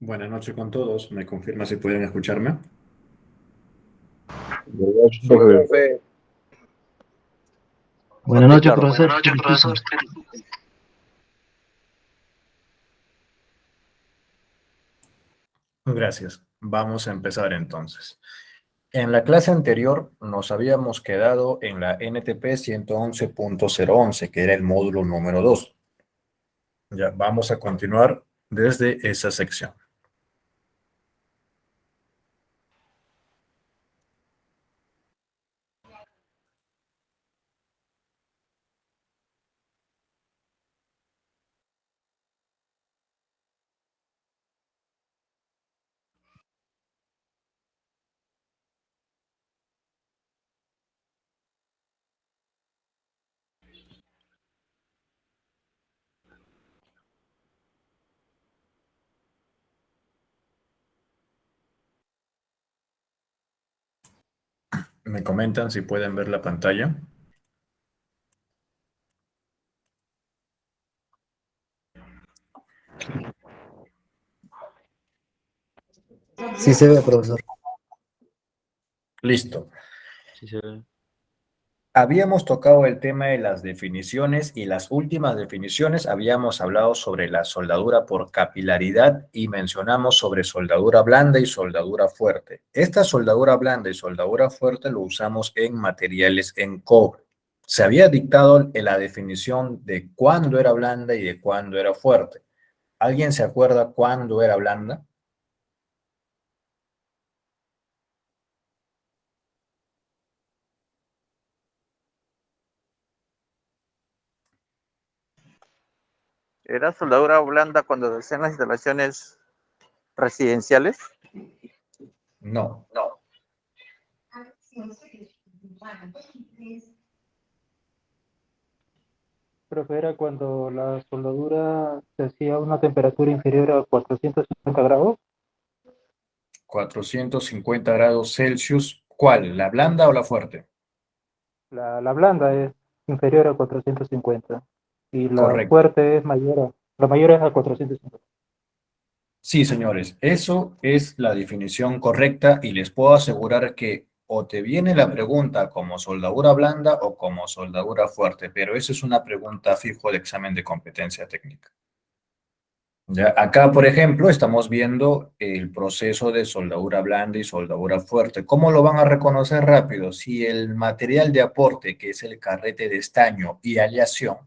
Buenas noches con todos. ¿Me confirma si pueden escucharme? Buenas noches, Sí, profe. profe, Buenas fuerte y noches, claro. profesor. Buenas noches, profesor. Gracias. Vamos a empezar entonces. En la clase anterior nos habíamos quedado en la NTP 111.011, que era el módulo número 2. Ya vamos a continuar desde esa sección. ¿Me comentan si pueden ver la pantalla? Sí se ve, profesor. Listo. Sí, se ve. Habíamos tocado el tema de las definiciones y las últimas definiciones habíamos hablado sobre la soldadura por capilaridad y mencionamos sobre soldadura blanda y soldadura fuerte. Esta soldadura blanda y soldadura fuerte lo usamos en materiales en cobre. Se había dictado la definición de cuándo era blanda y de cuándo era fuerte. ¿Alguien se acuerda cuándo era blanda? ¿Era soldadura blanda cuando hacían las instalaciones residenciales? No. No. Profe, era cuando la soldadura se hacía a una temperatura inferior a 450 grados. 450 grados Celsius. ¿Cuál? ¿La blanda o la fuerte? La blanda es inferior a 450 y la Correcto. fuerte es la mayor es a 450. Sí, señores, eso es la definición correcta y les puedo asegurar que o te viene la pregunta como soldadura blanda o como soldadura fuerte, pero eso es una pregunta fijo de examen de competencia técnica. Ya, acá, por ejemplo, estamos viendo el proceso de soldadura blanda y soldadura fuerte. ¿Cómo lo van a reconocer rápido? Si el material de aporte, que es el carrete de estaño y aleación,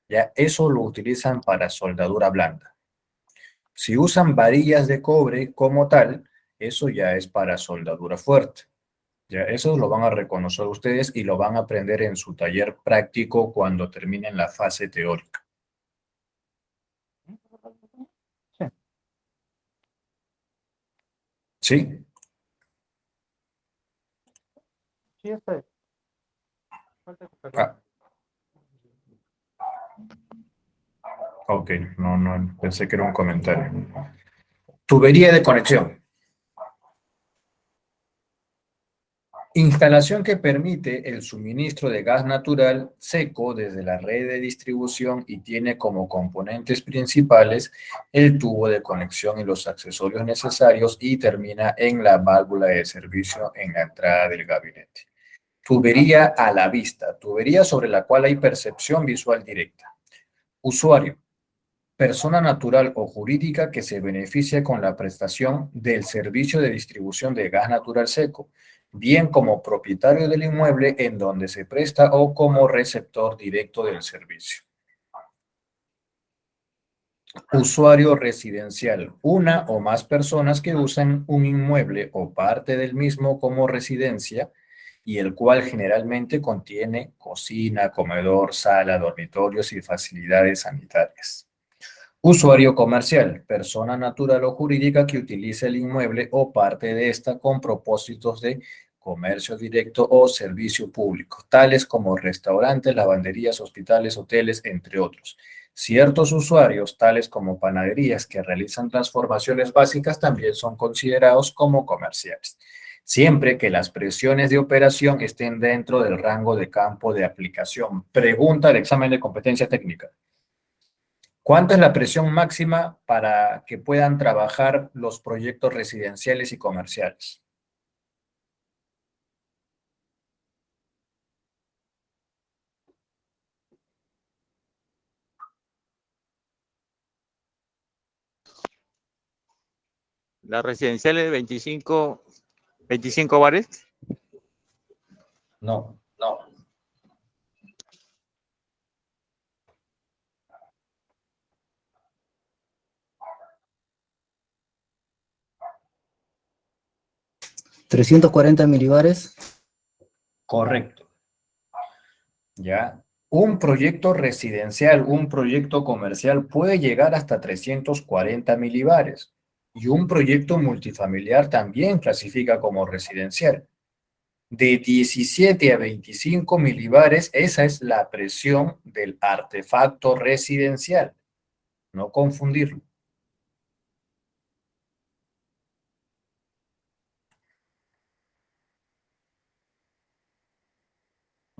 ya eso lo utilizan para soldadura blanda. Si usan varillas de cobre como tal, eso ya es para soldadura fuerte. Ya eso lo van a reconocer ustedes y lo van a aprender en su taller práctico cuando terminen la fase teórica. Sí, ¿Sí? sí, está es. Falta cogerlo. Ah, ok, no, pensé que era un comentario. Tubería de conexión. Instalación que permite el suministro de gas natural seco desde la red de distribución y tiene como componentes principales el tubo de conexión y los accesorios necesarios y termina en la válvula de servicio en la entrada del gabinete. Tubería a la vista, tubería sobre la cual hay percepción visual directa. Usuario, persona natural o jurídica que se beneficia con la prestación del servicio de distribución de gas natural seco, bien como propietario del inmueble en donde se presta o como receptor directo del servicio. Usuario residencial, una o más personas que usan un inmueble o parte del mismo como residencia y el cual generalmente contiene cocina, comedor, sala, dormitorios y facilidades sanitarias. Usuario comercial, persona natural o jurídica que utilice el inmueble o parte de esta con propósitos de comercio directo o servicio público, tales como restaurantes, lavanderías, hospitales, hoteles, entre otros. Ciertos usuarios, tales como panaderías que realizan transformaciones básicas, también son considerados como comerciales, siempre que las presiones de operación estén dentro del rango de campo de aplicación. Pregunta del examen de competencia técnica. ¿Cuánta es la presión máxima para que puedan trabajar los proyectos residenciales y comerciales? La residencial es 25 bares. No. 340 milibares. Correcto. ¿Ya? Un proyecto residencial, un proyecto comercial puede llegar hasta 340 milibares y un proyecto multifamiliar también clasifica como residencial. De 17 a 25 milibares, esa es la presión del artefacto residencial. No confundirlo.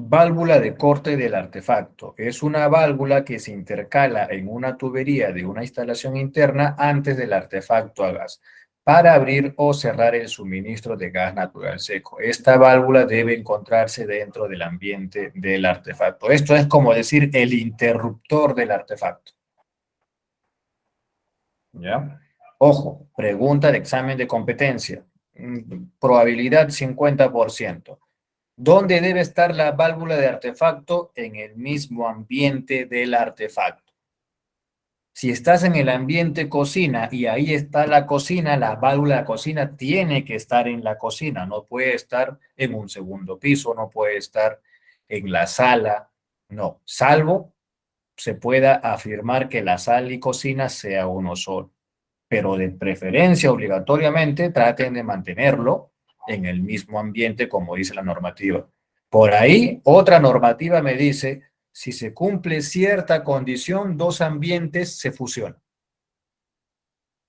Válvula de corte del artefacto. Es una válvula que se intercala en una tubería de una instalación interna antes del artefacto a gas para abrir o cerrar el suministro de gas natural seco. Esta válvula debe encontrarse dentro del ambiente del artefacto. Esto es como decir el interruptor del artefacto. ¿Ya? Ojo, pregunta de examen de competencia. Probabilidad 50%. ¿Dónde debe estar la válvula de artefacto? En el mismo ambiente del artefacto. Si estás en el ambiente cocina y ahí está la cocina, la válvula de cocina tiene que estar en la cocina, no puede estar en un segundo piso, no puede estar en la sala, no, salvo se pueda afirmar que la sala y cocina sea uno solo, pero de preferencia obligatoriamente traten de mantenerlo en el mismo ambiente como dice la normativa. Por ahí, otra normativa me dice, si se cumple cierta condición, dos ambientes se fusionan.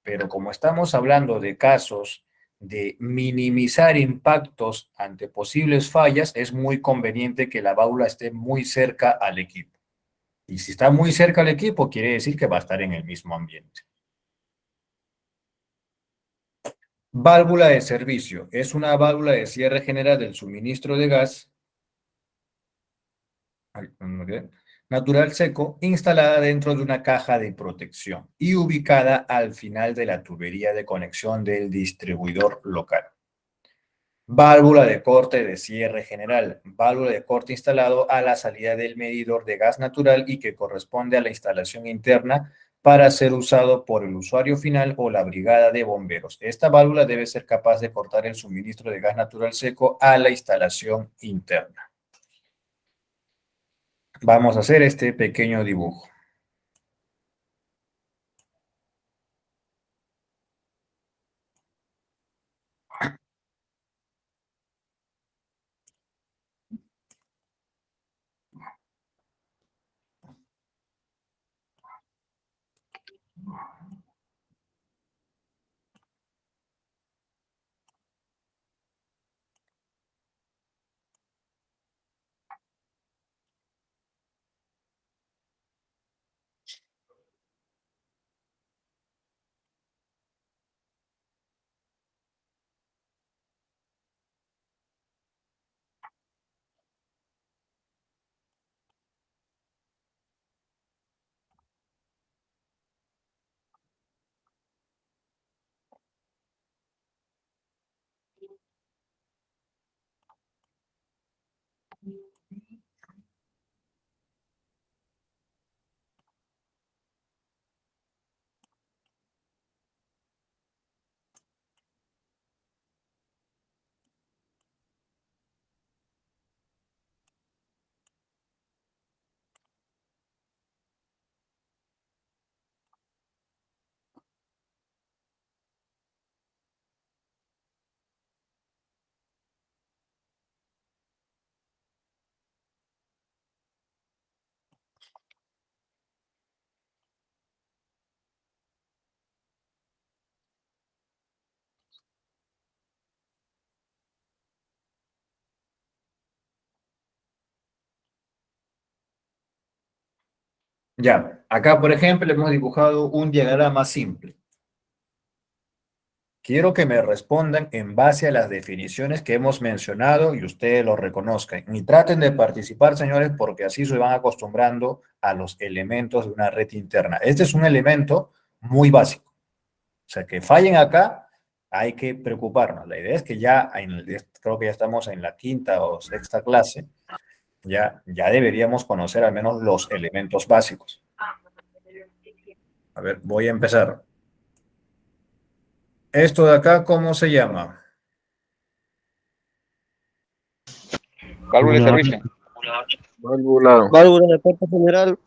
Pero como estamos hablando de casos de minimizar impactos ante posibles fallas, es muy conveniente que la válvula esté muy cerca al equipo. Y si está muy cerca al equipo, quiere decir que va a estar en el mismo ambiente. Válvula de servicio. Es una válvula de cierre general del suministro de gas natural seco instalada dentro de una caja de protección y ubicada al final de la tubería de conexión del distribuidor local. Válvula de corte de cierre general. Válvula de corte instalado a la salida del medidor de gas natural y que corresponde a la instalación interna para ser usado por el usuario final o la brigada de bomberos. Esta válvula debe ser capaz de cortar el suministro de gas natural seco a la instalación interna. Vamos a hacer este pequeño dibujo. Ya, acá por ejemplo hemos dibujado un diagrama simple. Quiero que me respondan en base a las definiciones que hemos mencionado y ustedes lo reconozcan. Y traten de participar, señores, porque así se van acostumbrando a los elementos de una red interna. Este es un elemento muy básico. O sea, que fallen acá, hay que preocuparnos. La idea es que ya, creo que ya estamos en la quinta o sexta clase, ya deberíamos conocer al menos los elementos básicos. A ver, voy a empezar. Esto de acá, ¿cómo se llama? Válvula de servicio. Válvula de puerta general,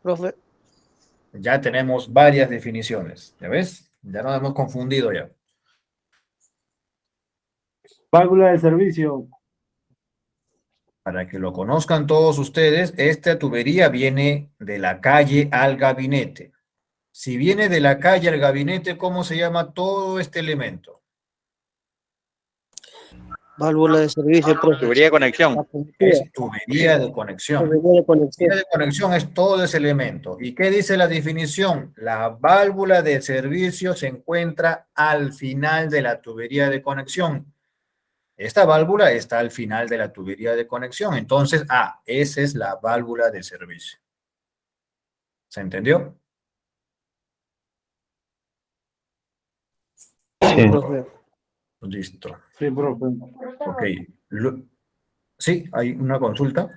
profe. Ya tenemos varias definiciones. ¿Ya ves? Ya nos hemos confundido ya. Válvula de servicio. Para que lo conozcan todos ustedes, esta tubería viene de la calle al gabinete. Si viene de la calle al gabinete, ¿cómo se llama todo este elemento? Válvula de servicio, profe. Tubería de conexión. La conocida, Es tubería de conexión. tubería de conexión. Tubería de conexión es todo ese elemento. ¿Y qué dice la definición? La válvula de servicio se encuentra al final de la tubería de conexión. Esta válvula está al final de la tubería de conexión. Entonces, esa es la válvula de servicio. ¿Se entendió? Sí, profe. Listo. Sí, profe. Ok. Sí, hay una consulta.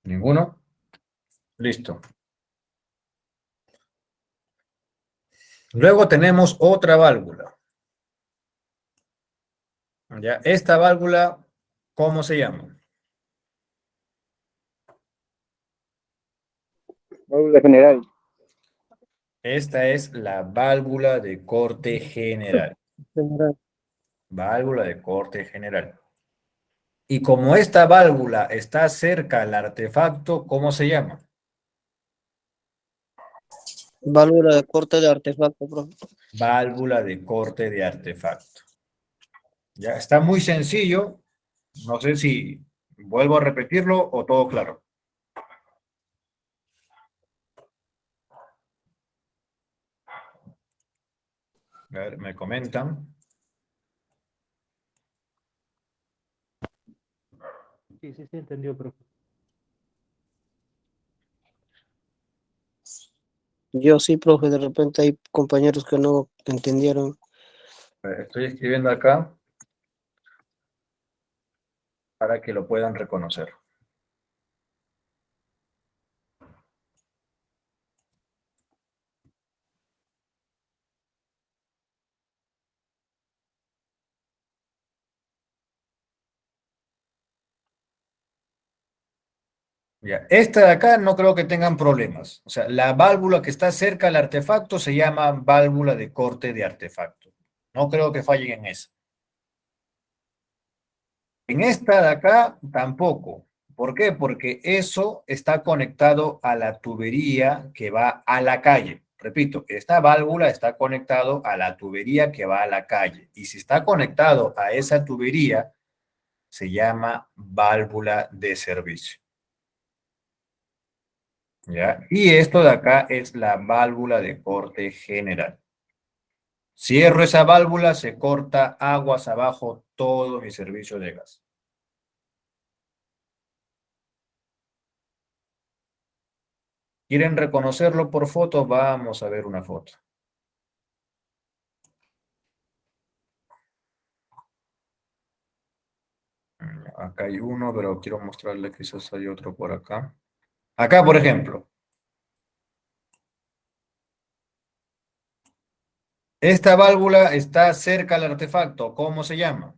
¿Ninguno? Listo. Luego tenemos otra válvula. ¿Ya? Esta válvula, ¿cómo se llama? Válvula general. Esta es la válvula de corte general. General. Válvula de corte general. Y como esta válvula está cerca al artefacto, ¿cómo se llama? Válvula de corte de artefacto, profe. Válvula de corte de artefacto. Ya está muy sencillo. No sé si vuelvo a repetirlo o todo claro. A ver, me comentan. Sí, entendió, profe. Yo sí, profe, de repente hay compañeros que no entendieron. Estoy escribiendo acá para que lo puedan reconocer. Ya, esta de acá no creo que tengan problemas. O sea, la válvula que está cerca al artefacto se llama válvula de corte de artefacto. No creo que fallen en eso. En esta de acá tampoco. ¿Por qué? Porque eso está conectado a la tubería que va a la calle. Repito, esta válvula está conectado a la tubería que va a la calle. Y si está conectado a esa tubería, se llama válvula de servicio. ¿Ya? Y esto de acá es la válvula de corte general. Cierro esa válvula, se corta aguas abajo todo mi servicio de gas. ¿Quieren reconocerlo por foto? Vamos a ver una foto. Acá hay uno, pero quiero mostrarle que quizás hay otro por acá. Acá, por ejemplo. Esta válvula está cerca al artefacto. ¿Cómo se llama?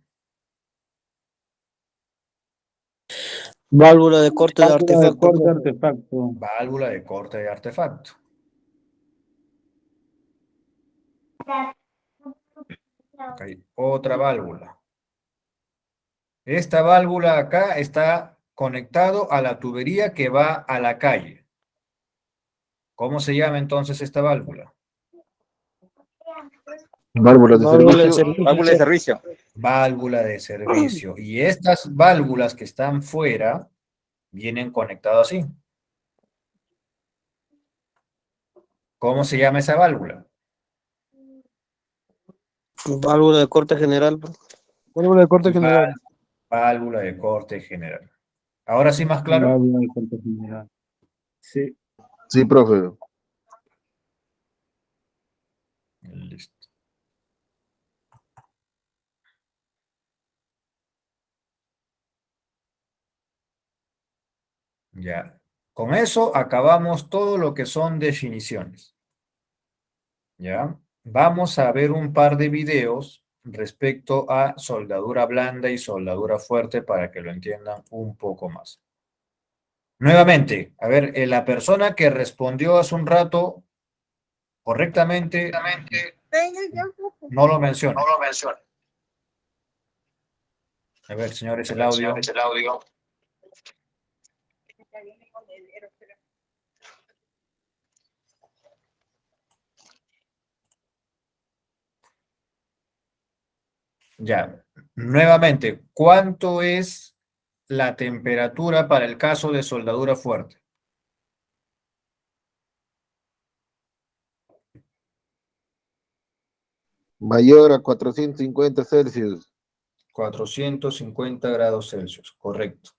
Válvula de corte de Válvula de artefacto, corte de profe. artefacto. Válvula de corte de artefacto. Acá hay otra válvula. Esta válvula acá está conectado a la tubería que va a la calle. ¿Cómo se llama entonces esta válvula? Válvulas de Válvula de servicio. Válvula de servicio. Válvula de servicio. Y estas válvulas que están fuera vienen conectadas así. ¿Cómo se llama esa válvula? Válvula de corte general, profe. Válvula de corte general. Válvula de corte general. Ahora sí, más claro. Válvula de corte general. Sí. Sí, profe. Listo. Ya. Con eso acabamos todo lo que son definiciones. ¿Ya? Vamos a ver un par de videos respecto a soldadura blanda y soldadura fuerte para que lo entiendan un poco más. Nuevamente, a ver, la persona que respondió hace un rato correctamente no lo menciona. A ver, señores, el audio. Ya, nuevamente, ¿cuánto es la temperatura para el caso de soldadura fuerte? Mayor a 450 Celsius. 450 grados Celsius, correcto.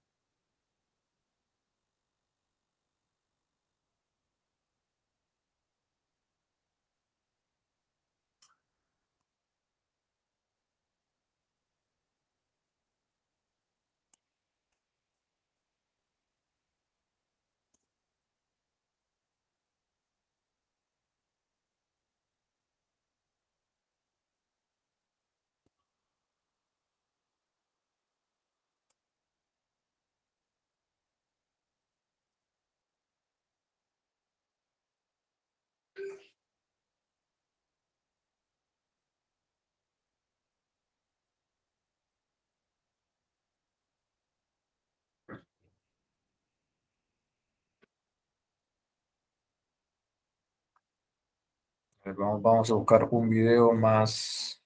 A ver, vamos a buscar un video más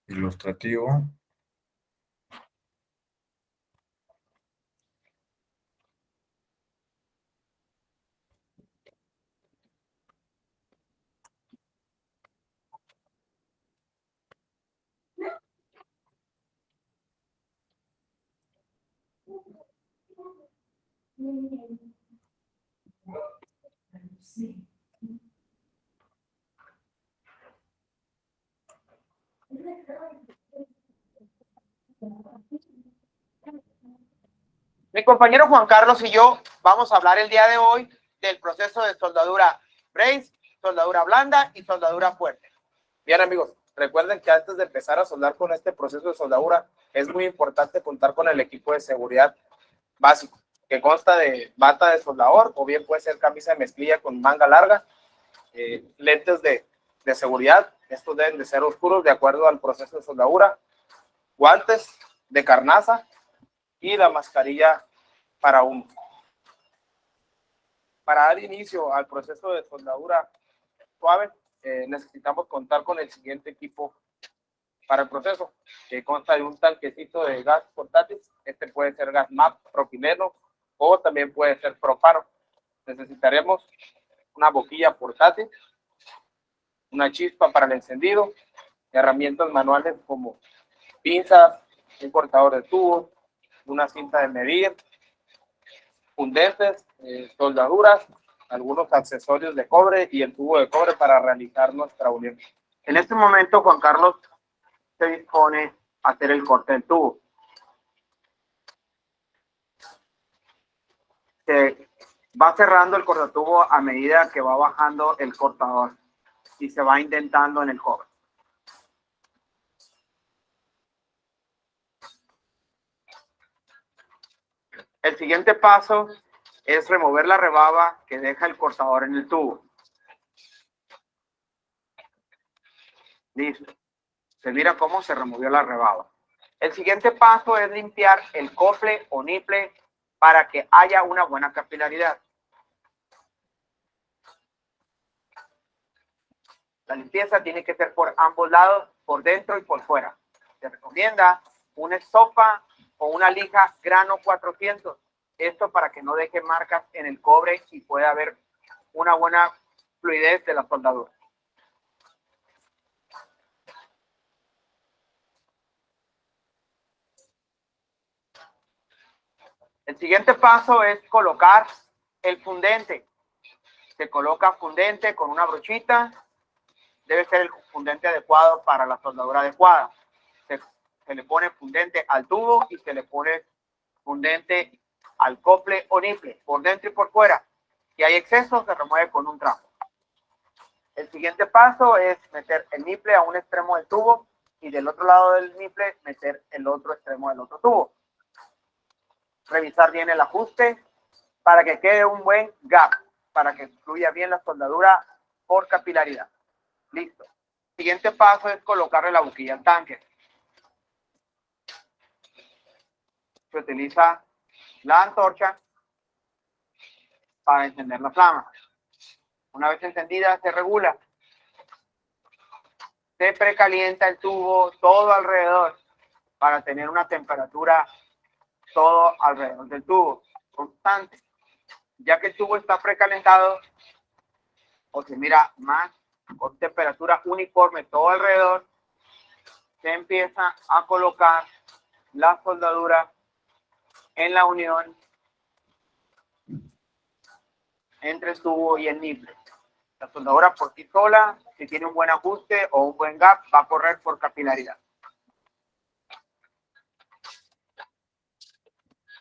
ilustrativo. Mi compañero Juan Carlos y yo vamos a hablar el día de hoy del proceso de soldadura brace, soldadura blanda y soldadura fuerte. Bien, amigos, recuerden que antes de empezar a soldar con este proceso de soldadura es muy importante contar con el equipo de seguridad básico, que consta de bata de soldador o bien puede ser camisa de mezclilla con manga larga, lentes de seguridad, estos deben de ser oscuros de acuerdo al proceso de soldadura, guantes de carnaza y la mascarilla para humo. Para dar inicio al proceso de soldadura suave, necesitamos contar con el siguiente equipo para el proceso, que consta de un tanquecito de gas portátil. Este puede ser gas MAP, propileno o también puede ser propano. Necesitaremos una boquilla portátil, una chispa para el encendido, herramientas manuales como pinzas, un cortador de tubos, una cinta de medir, fundentes, soldaduras, algunos accesorios de cobre y el tubo de cobre para realizar nuestra unión. En este momento, Juan Carlos se dispone a hacer el corte del tubo. Se va cerrando el cortatubo a medida que va bajando el cortador y se va indentando en el cobre. El siguiente paso es remover la rebaba que deja el cortador en el tubo. Listo. Se mira cómo se removió la rebaba. El siguiente paso es limpiar el cofre o niple para que haya una buena capilaridad. La limpieza tiene que ser por ambos lados, por dentro y por fuera. Se recomienda una estopa o una lija grano 400. Esto para que no deje marcas en el cobre y pueda haber una buena fluidez de la soldadura. El siguiente paso es colocar el fundente. Se coloca fundente con una brochita. Debe ser el fundente adecuado para la soldadura adecuada. Se le pone fundente al tubo y se le pone fundente al cople o niple, por dentro y por fuera. Si hay exceso, se remueve con un trapo. El siguiente paso es meter el niple a un extremo del tubo y del otro lado del niple meter el otro extremo del otro tubo. Revisar bien el ajuste para que quede un buen gap, para que fluya bien la soldadura por capilaridad. Listo. Siguiente paso es colocarle la boquilla al tanque. Se utiliza la antorcha para encender la flama. Una vez encendida, se regula. Se precalienta el tubo todo alrededor para tener una temperatura todo alrededor del tubo constante. Ya que el tubo está precalentado o se mira más con temperatura uniforme todo alrededor, se empieza a colocar la soldadura en la unión entre el tubo y el niple. La soldadura por sí sola, si tiene un buen ajuste o un buen gap, va a correr por capilaridad.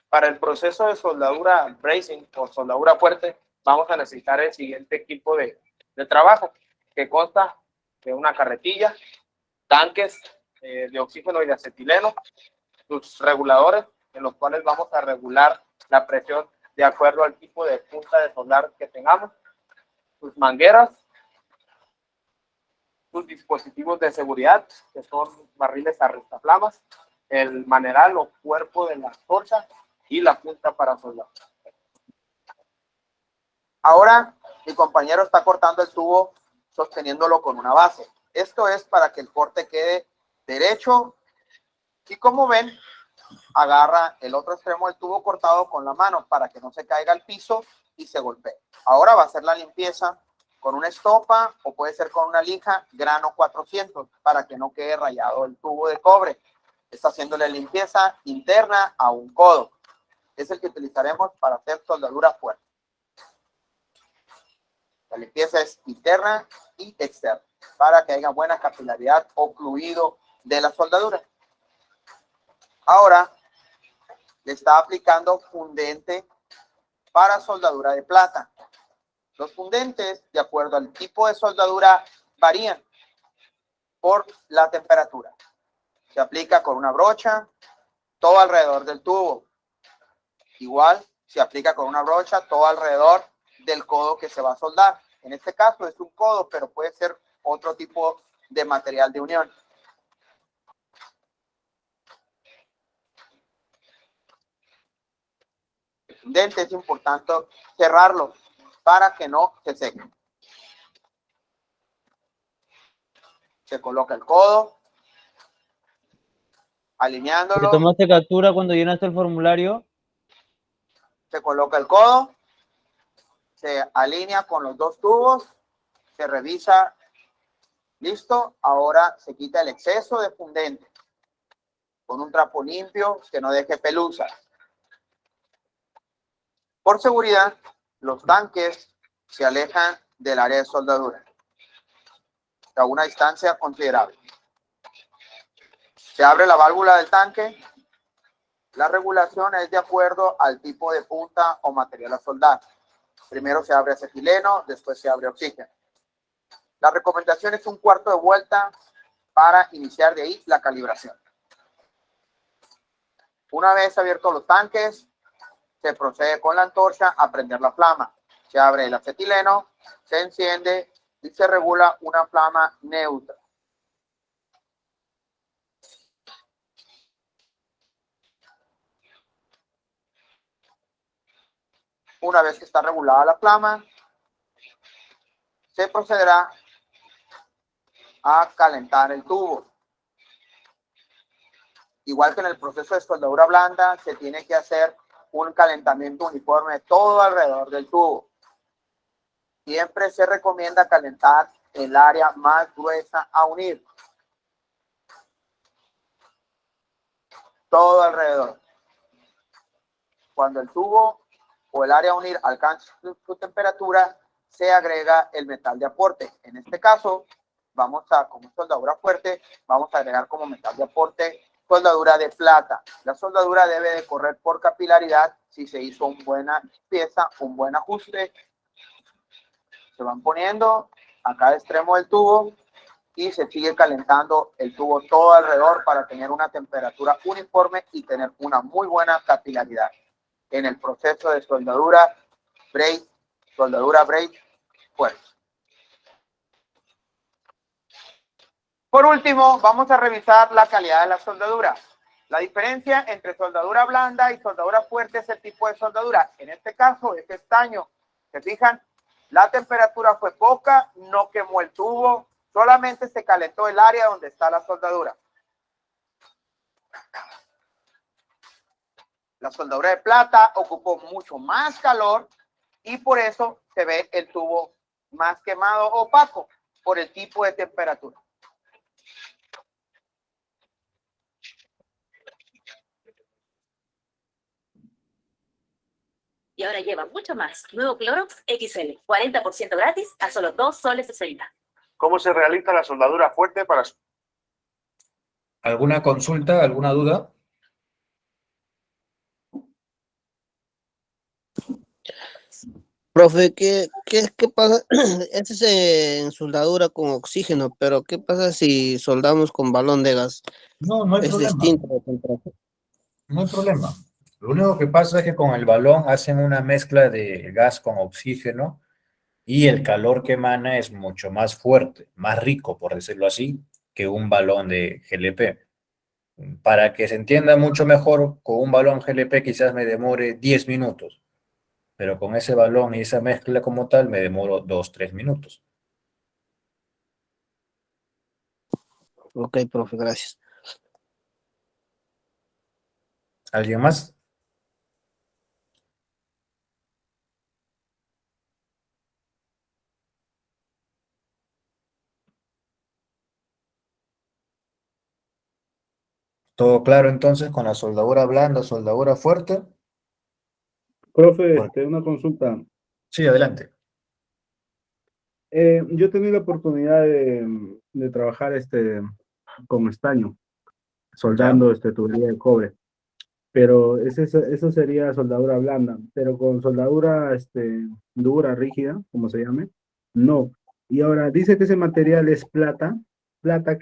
Para el proceso de soldadura bracing o soldadura fuerte, vamos a necesitar el siguiente equipo de trabajo, que consta de una carretilla, tanques de oxígeno y de acetileno, sus reguladores, en los cuales vamos a regular la presión de acuerdo al tipo de punta de soldar que tengamos, sus mangueras, sus dispositivos de seguridad, que son barriles arrestaflamas, el maneral o cuerpo de la torcha y la punta para soldar. Ahora mi compañero está cortando el tubo sosteniéndolo con una base. Esto es para que el corte quede derecho y, como ven, agarra el otro extremo del tubo cortado con la mano para que no se caiga al piso y se golpee. Ahora va a hacer la limpieza con una estopa o puede ser con una lija grano 400 para que no quede rayado el tubo de cobre. Está haciéndole limpieza interna a un codo. Es el que utilizaremos para hacer soldadura fuerte. La limpieza es interna y externa para que haya buena capilaridad o fluido de la soldadura. Ahora le está aplicando fundente para soldadura de plata. Los fundentes, de acuerdo al tipo de soldadura, varían por la temperatura. Se aplica con una brocha todo alrededor del tubo. Igual se aplica con una brocha todo alrededor del codo que se va a soldar. En este caso es un codo, pero puede ser otro tipo de material de unión. El fundente es importante cerrarlo para que no se seque. Se coloca el codo, alineándolo. ¿Te tomaste captura cuando llenaste el formulario? Se coloca el codo, se alinea con los dos tubos, se revisa. Listo, ahora se quita el exceso de fundente con un trapo limpio que no deje pelusa. Por seguridad, los tanques se alejan del área de soldadura a una distancia considerable. Se abre la válvula del tanque. La regulación es de acuerdo al tipo de punta o material a soldar. Primero se abre acetileno, después se abre oxígeno. La recomendación es un cuarto de vuelta para iniciar de ahí la calibración. Una vez abiertos los tanques, se procede con la antorcha a prender la flama. Se abre el acetileno, se enciende y se regula una flama neutra. Una vez que está regulada la flama, se procederá a calentar el tubo. Igual que en el proceso de soldadura blanda, se tiene que hacer un calentamiento uniforme todo alrededor del tubo. Siempre se recomienda calentar el área más gruesa a unir. Todo alrededor. Cuando el tubo o el área a unir alcanza su temperatura, se agrega el metal de aporte. En este caso, como soldadura fuerte, vamos a agregar como metal de aporte soldadura de plata. La soldadura debe de correr por capilaridad. Si se hizo una buena pieza, un buen ajuste, se van poniendo a cada extremo del tubo y se sigue calentando el tubo todo alrededor para tener una temperatura uniforme y tener una muy buena capilaridad en el proceso de soldadura braid fuerte. Por último, vamos a revisar la calidad de la soldadura. La diferencia entre soldadura blanda y soldadura fuerte es el tipo de soldadura. En este caso es estaño. ¿Se fijan? La temperatura fue poca, no quemó el tubo, solamente se calentó el área donde está la soldadura. La soldadura de plata ocupó mucho más calor y por eso se ve el tubo más quemado o opaco por el tipo de temperatura. Y ahora lleva mucho más. Nuevo Clorox XL, 40% gratis a solo 2 soles 60. ¿Cómo se realiza la soldadura fuerte para... ¿Alguna consulta, alguna duda? Profe, ¿qué pasa? Este es en soldadura con oxígeno, pero ¿qué pasa si soldamos con balón de gas? No hay Es problema. distinto de temperatura. No hay problema. Lo único que pasa es que con el balón hacen una mezcla de gas con oxígeno y el calor que emana es mucho más fuerte, más rico, por decirlo así, que un balón de GLP. Para que se entienda mucho mejor, con un balón GLP quizás me demore 10 minutos, pero con ese balón y esa mezcla como tal me demoro 2-3 minutos. Ok, profe, gracias. ¿Alguien más? ¿Todo claro entonces con la soldadura blanda, soldadura fuerte? Profe, una consulta. Sí, adelante. Yo he tenido la oportunidad de trabajar con estaño, soldando tubería de cobre, pero eso sería soldadura blanda, pero con soldadura dura, rígida, como se llame, no. Y ahora, dice que ese material es plata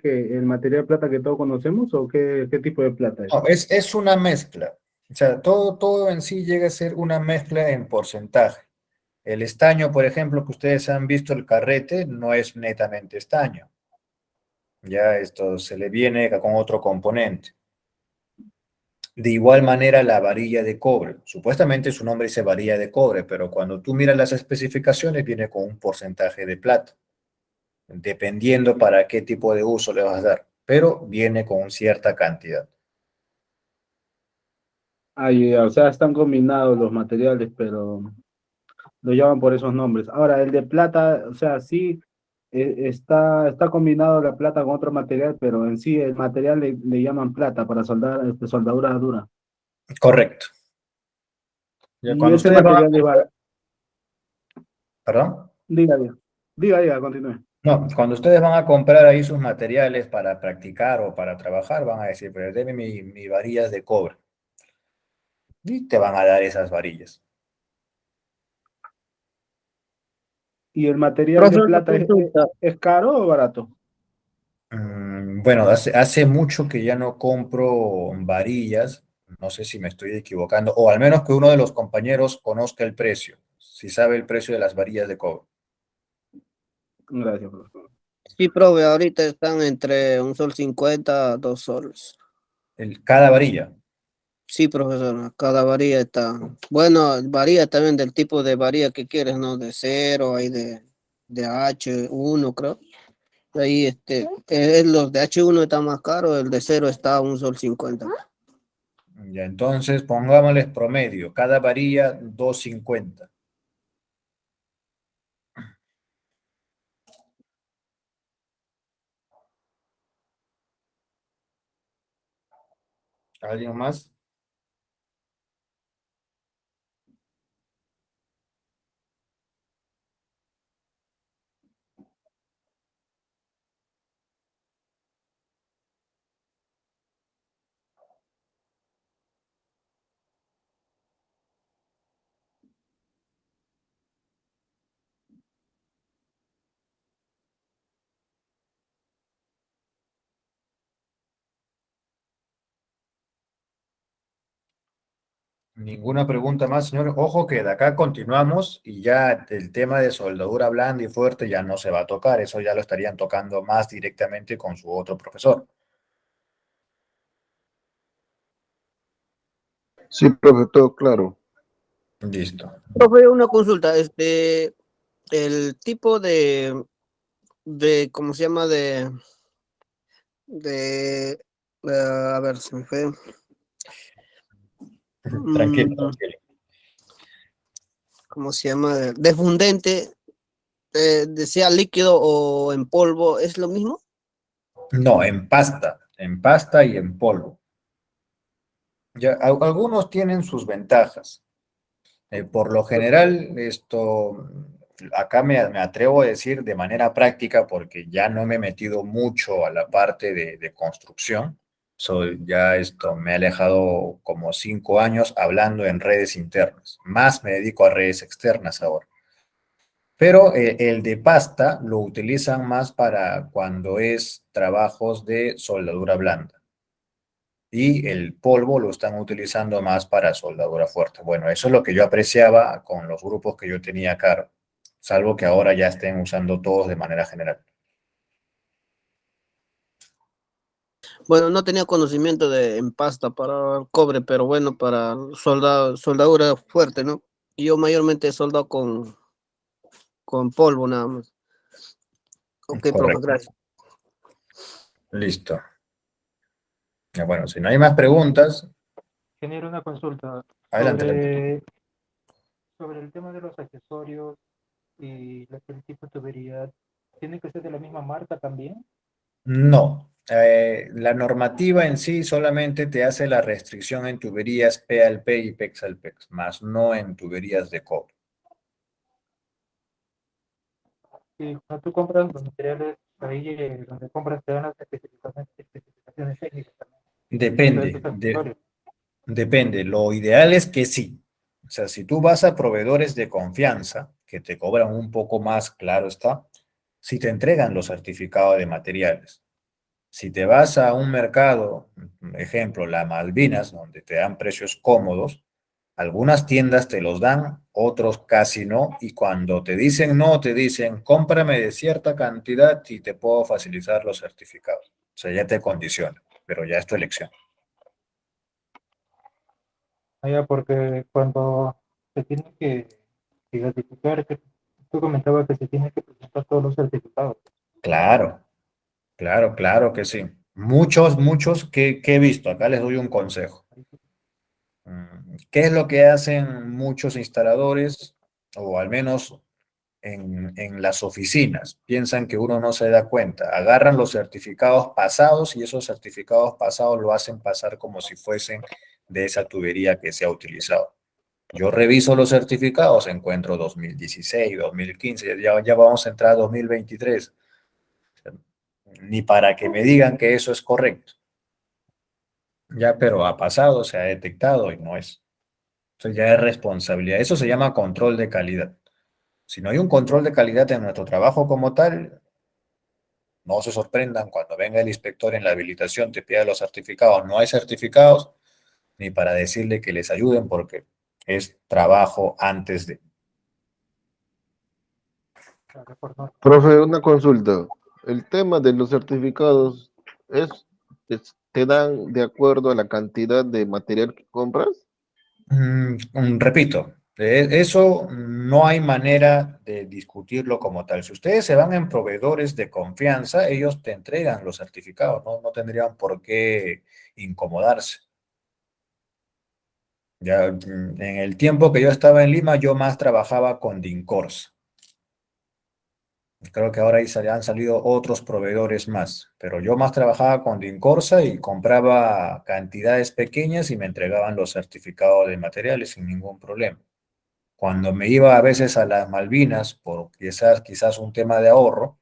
que el material plata que todos conocemos, ¿o qué tipo de plata es? No, es una mezcla. O sea, todo en sí llega a ser una mezcla en porcentaje. El estaño, por ejemplo, que ustedes han visto el carrete, no es netamente estaño. Ya esto se le viene con otro componente. De igual manera, la varilla de cobre. Supuestamente su nombre dice varilla de cobre, pero cuando tú miras las especificaciones, viene con un porcentaje de plata, dependiendo para qué tipo de uso le vas a dar, pero viene con cierta cantidad. O sea, están combinados los materiales, pero lo llaman por esos nombres. Ahora, el de plata, o sea, sí, está combinado la plata con otro material, pero en sí el material le llaman plata para soldar, soldadura dura. Correcto. Ya Y cuando ese ustedes van a... material le va... ¿Perdón? Diga, continúe. No, cuando ustedes van a comprar ahí sus materiales para practicar o para trabajar, van a decir, pero deme mi varillas de cobre. Y te van a dar esas varillas. ¿Y el material Profe, de una plata consulta. es caro o barato? Bueno, hace mucho que ya no compro varillas, no sé si me estoy equivocando, o al menos que uno de los compañeros conozca el precio, si sabe el precio de las varillas de cobre. Gracias, profesor. Sí, profe, ahorita están entre 1,50 sol a 2 soles. Cada varilla. Sí, profesor, cada varilla está. Bueno, varía también del tipo de varilla que quieres, ¿no? De 0, hay de H1, creo. Ahí los de H1 está más caro, el de cero está a $1.50. Ya, entonces pongámosles promedio. Cada varilla 2.50. ¿Alguien más? Ninguna pregunta más, señores. Ojo que de acá continuamos y ya el tema de soldadura blanda y fuerte ya no se va a tocar. Eso ya lo estarían tocando más directamente con su otro profesor. Sí, profe, todo claro. Listo. Profe, una consulta, el tipo ¿cómo se llama? De, a ver, se me fue. Tranquilo, Mm, tranquilo. ¿Cómo se llama? De fundente, sea líquido o en polvo, ¿es lo mismo? No, en pasta y en polvo. Ya, algunos tienen sus ventajas. Por lo general, acá me atrevo a decir de manera práctica, porque ya no me he metido mucho a la parte de construcción. Ya me ha alejado como 5 años hablando en redes internas. Más me dedico a redes externas ahora. Pero el de pasta lo utilizan más para cuando es trabajos de soldadura blanda. Y el polvo lo están utilizando más para soldadura fuerte. Bueno, eso es lo que yo apreciaba con los grupos que yo tenía acá, salvo que ahora ya estén usando todos de manera general. Bueno, no tenía conocimiento de en pasta para el cobre, pero bueno, para soldadura fuerte, ¿no? Yo mayormente he soldado con polvo nada más. Ok, profe, Correcto. gracias. Listo. Ya, bueno, si no hay más preguntas, Genero una consulta adelante, adelante. sobre el tema de los accesorios y el tipo de tubería. ¿Tiene que ser de la misma marca también? No, la normativa en sí solamente te hace la restricción en tuberías PALP y PEX-al-PEX, más no en tuberías de cobre. Y cuando tú compras los materiales, ahí donde compras te dan las especificaciones técnicas también de Depende, estos accesorios. depende. Lo ideal es que sí. O sea, si tú vas a proveedores de confianza, que te cobran un poco más, claro está, si te entregan los certificados de materiales. Si te vas a un mercado, ejemplo, la Malvinas, donde te dan precios cómodos, algunas tiendas te los dan, otros casi no, y cuando te dicen no, te dicen, cómprame de cierta cantidad y te puedo facilitar los certificados. O sea, ya te condiciona, pero ya es tu elección. Allá porque cuando se tiene que certificar, que tú comentabas que se tiene que presentar todos los certificados. Claro, claro, claro que sí. Muchos que he visto, acá les doy un consejo. ¿Qué es lo que hacen muchos instaladores, o al menos en las oficinas? Piensan que uno no se da cuenta. Agarran los certificados pasados y esos certificados pasados lo hacen pasar como si fuesen de esa tubería que se ha utilizado. Yo reviso los certificados, encuentro 2016, 2015, ya vamos a entrar a 2023. Ni para que me digan que eso es correcto. Ya, pero ha pasado, se ha detectado y no es. Entonces ya es responsabilidad. Eso se llama control de calidad. Si no hay un control de calidad en nuestro trabajo como tal, no se sorprendan cuando venga el inspector en la habilitación, te pida los certificados. No hay certificados ni para decirle que les ayuden porque es trabajo antes de. Profe, una consulta. El tema de los certificados te dan de acuerdo a la cantidad de material que compras. Repito, Eso no hay manera de discutirlo como tal. Si ustedes se van en proveedores de confianza, ellos te entregan los certificados, no tendrían por qué incomodarse. Ya, en el tiempo que yo estaba en Lima, yo más trabajaba con Dincorsa. Creo que ahora ahí han salido otros proveedores más, pero yo más trabajaba con Dincorsa y compraba cantidades pequeñas y me entregaban los certificados de materiales sin ningún problema. Cuando me iba a veces a las Malvinas, por quizás un tema de ahorro,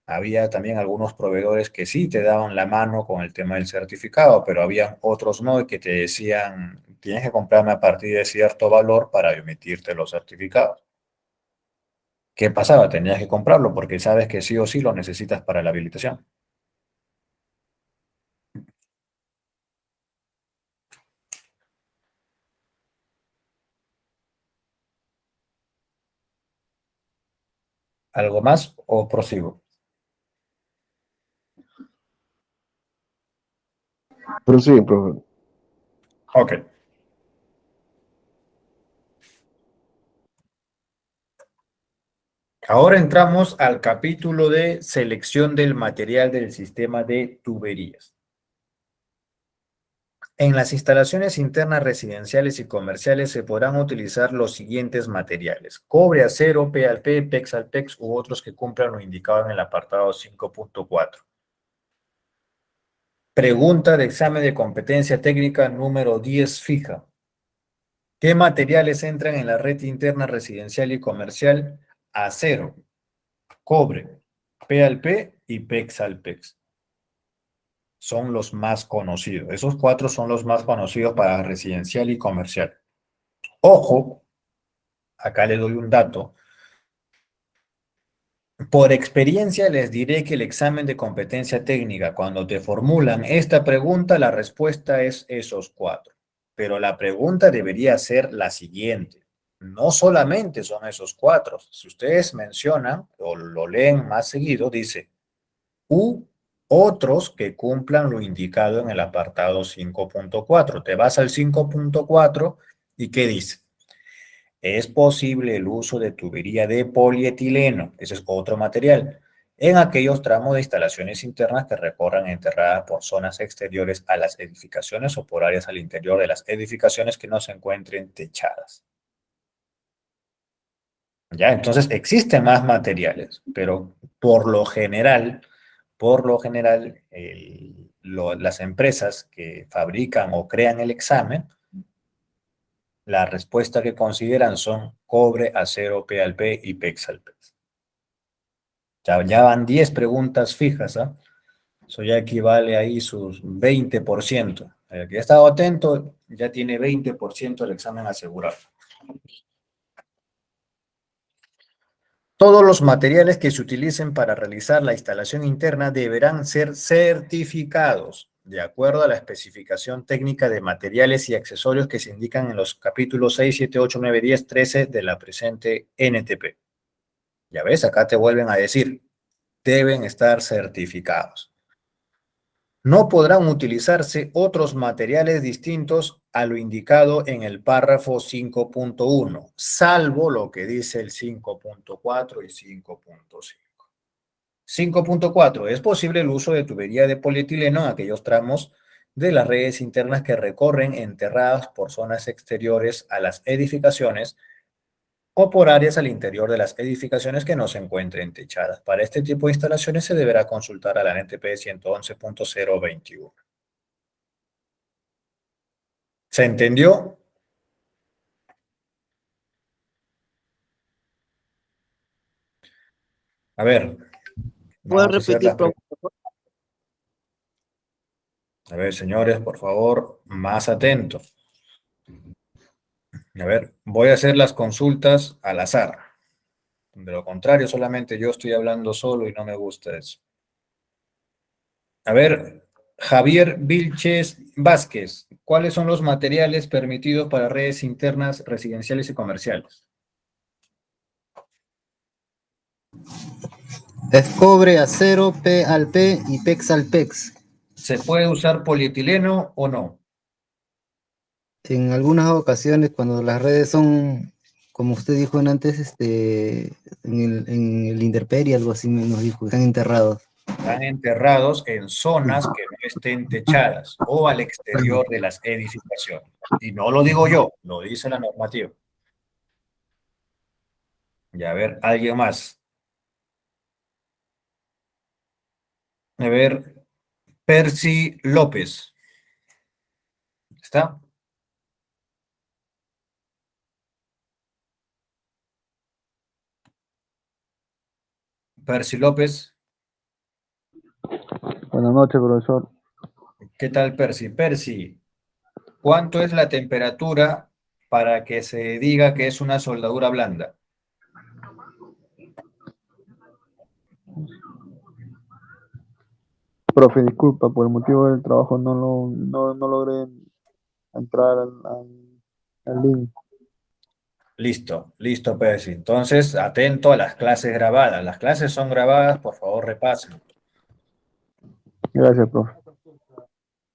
había también algunos proveedores que sí te daban la mano con el tema del certificado, pero había otros no que te decían, tienes que comprarme a partir de cierto valor para emitirte los certificados. ¿Qué pasaba? Tenías que comprarlo porque sabes que sí o sí lo necesitas para la habilitación. ¿Algo más o prosigo? Prosigue, profe. Ok. Ahora entramos al capítulo de selección del material del sistema de tuberías. En las instalaciones internas residenciales y comerciales se podrán utilizar los siguientes materiales: cobre, acero, PALP, PEX-ALPEX u otros que cumplan lo indicado en el apartado 5.4. Pregunta de examen de competencia técnica número 10 fija. ¿Qué materiales entran en la red interna residencial y comercial? Acero, cobre, PALP y PEX-ALPEX. Son los más conocidos. Esos 4 son los más conocidos para residencial y comercial. Ojo, acá les doy un dato. Por experiencia les diré que el examen de competencia técnica, cuando te formulan esta pregunta, la respuesta es esos 4. Pero la pregunta debería ser la siguiente. No solamente son esos 4. Si ustedes mencionan o lo leen más seguido, dice u otros que cumplan lo indicado en el apartado 5.4. Te vas al 5.4 y ¿qué dice? Es posible el uso de tubería de polietileno, ese es otro material, en aquellos tramos de instalaciones internas que recorran enterradas por zonas exteriores a las edificaciones o por áreas al interior de las edificaciones que no se encuentren techadas. Ya, entonces existen más materiales, pero por lo general, las empresas que fabrican o crean el examen, la respuesta que consideran son cobre, acero, PALP y PEX-ALPEX. Ya van 10 preguntas fijas, ¿ah? Eso ya equivale ahí sus 20%. El que ha estado atento ya tiene 20% del examen asegurado. Todos los materiales que se utilicen para realizar la instalación interna deberán ser certificados de acuerdo a la especificación técnica de materiales y accesorios que se indican en los capítulos 6, 7, 8, 9, 10, 13 de la presente NTP. Ya ves, acá te vuelven a decir, deben estar certificados. No podrán utilizarse otros materiales distintos a lo indicado en el párrafo 5.1, salvo lo que dice el 5.4 y 5.5. 5.4. Es posible el uso de tubería de polietileno en aquellos tramos de las redes internas que recorren enterradas por zonas exteriores a las edificaciones o por áreas al interior de las edificaciones que no se encuentren techadas. Para este tipo de instalaciones se deberá consultar a la NTP 111.021. ¿Se entendió? A ver, ¿Puedes vamos a hacer repetir, las profe? preguntas. A ver, señores, por favor, más atentos. A ver, voy a hacer las consultas al azar. De lo contrario, solamente yo estoy hablando solo y no me gusta eso. A ver, Javier Vilches Vázquez, ¿cuáles son los materiales permitidos para redes internas residenciales y comerciales? Es cobre, acero, PALP y PEX-ALPEX. ¿Se puede usar polietileno o no? En algunas ocasiones, cuando las redes son como usted dijo antes, en el Intemperie, algo así nos dijo, están enterrados. Están enterrados en zonas que no estén techadas o al exterior de las edificaciones. Y no lo digo yo, lo dice la normativa. Y a ver, alguien más. A ver, Percy López. ¿Está? Percy López. Buenas noches, profesor. ¿Qué tal, Percy? Percy, ¿cuánto es la temperatura para que se diga que es una soldadura blanda? Profe, disculpa, por el motivo del trabajo no logré entrar al link. Listo, listo, Percy. Entonces, atento a las clases grabadas. Las clases son grabadas, por favor, repasen. Gracias, profe.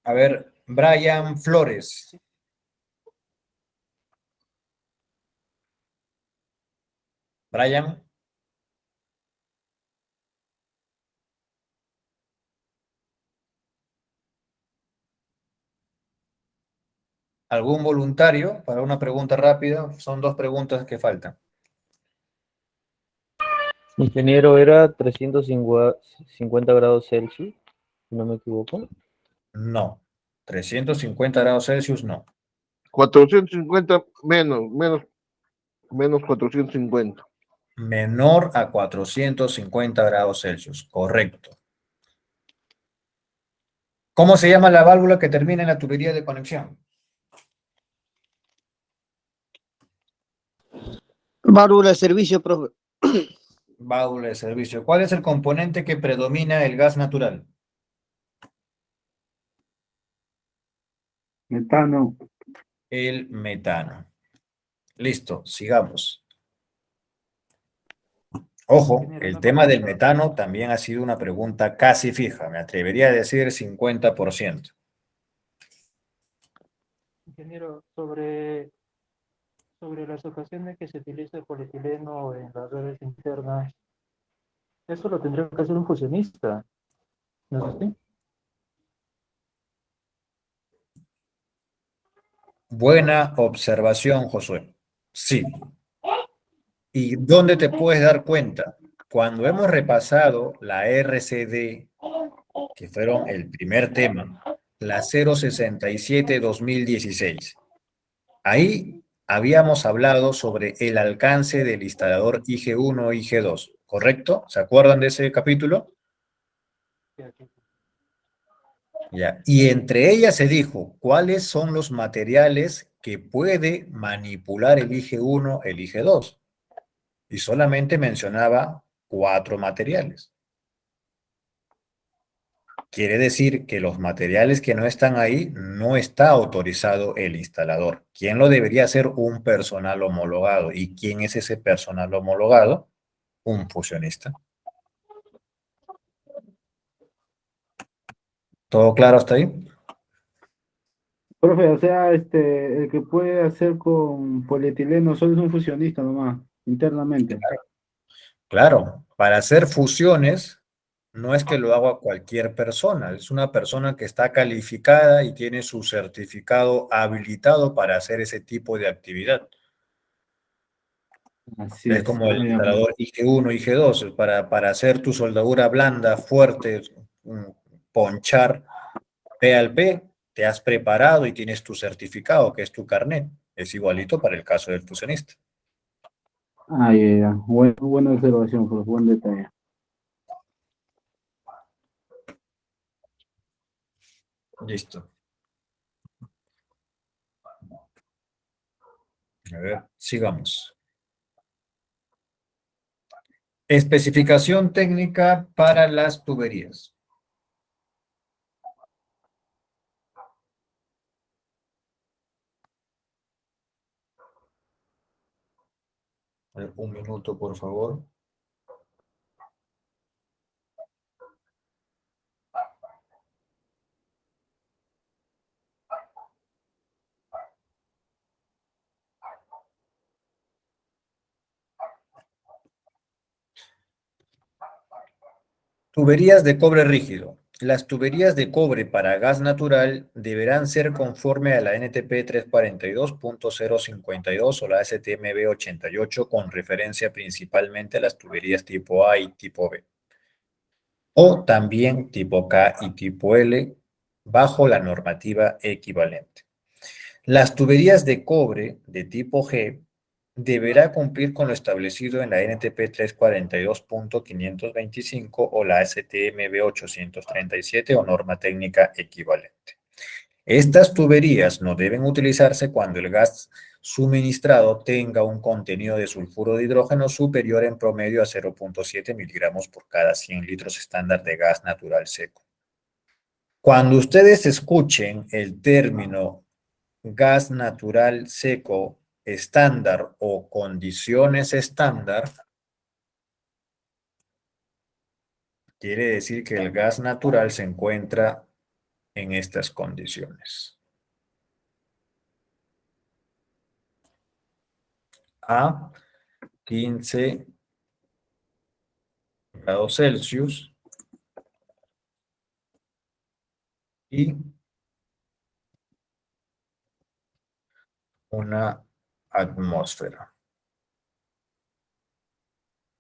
A ver, Brian Flores. Brian. ¿Algún voluntario para una pregunta rápida? Son dos preguntas que faltan. Ingeniero, era 350 grados Celsius, si no me equivoco. No. 350 grados Celsius, no. 450 menos 450. Menor a 450 grados Celsius. Correcto. ¿Cómo se llama la válvula que termina en la tubería de conexión? Válvula de servicio, profe. Válvula de servicio. ¿Cuál es el componente que predomina el gas natural? Metano. El metano. Listo, sigamos. Ojo, el tema del metano también ha sido una pregunta casi fija. Me atrevería a decir 50%. Ingeniero, sobre las ocasiones que se utiliza el polietileno en las redes internas, eso lo tendría que hacer un fusionista, ¿no es así? Buena observación, Josué. Sí. ¿Y dónde te puedes dar cuenta? Cuando hemos repasado la RCD, que fueron el primer tema, la 067-2016, ahí habíamos hablado sobre el alcance del instalador IG1 IG2, ¿correcto? ¿Se acuerdan de ese capítulo? Sí, aquí. Ya. Y entre ellas se dijo cuáles son los materiales que puede manipular el IG1, el IG2. Y solamente mencionaba 4 materiales. Quiere decir que los materiales que no están ahí no está autorizado el instalador. ¿Quién lo debería hacer? Un personal homologado. ¿Y quién es ese personal homologado? Un fusionista. ¿Todo claro hasta ahí? Profe, o sea, el que puede hacer con polietileno solo es un fusionista nomás, internamente. Claro, para hacer fusiones no es que lo haga cualquier persona, es una persona que está calificada y tiene su certificado habilitado para hacer ese tipo de actividad. Así Es es. como el Ah, ya, instalador IG1, IG2, para hacer tu soldadura blanda, fuerte, ponchar P al P, te has preparado y tienes tu certificado, que es tu carnet. Es igualito para el caso del fusionista. ya. Buena observación, profe, buen detalle. Listo. A ver, sigamos. Especificación técnica para las tuberías. A ver, un minuto, por favor. Tuberías de cobre rígido. Las tuberías de cobre para gas natural deberán ser conforme a la NTP 342.052 o la STMB 88 con referencia principalmente a las tuberías tipo A y tipo B, o también tipo K y tipo L bajo la normativa equivalente. Las tuberías de cobre de tipo G deberá cumplir con lo establecido en la NTP 342.525 o la STMB 837 o norma técnica equivalente. Estas tuberías no deben utilizarse cuando el gas suministrado tenga un contenido de sulfuro de hidrógeno superior en promedio a 0.7 miligramos por cada 100 litros estándar de gas natural seco. Cuando ustedes escuchen el término gas natural seco estándar o condiciones estándar, quiere decir que el gas natural se encuentra en estas condiciones. A 15 grados Celsius y una atmósfera.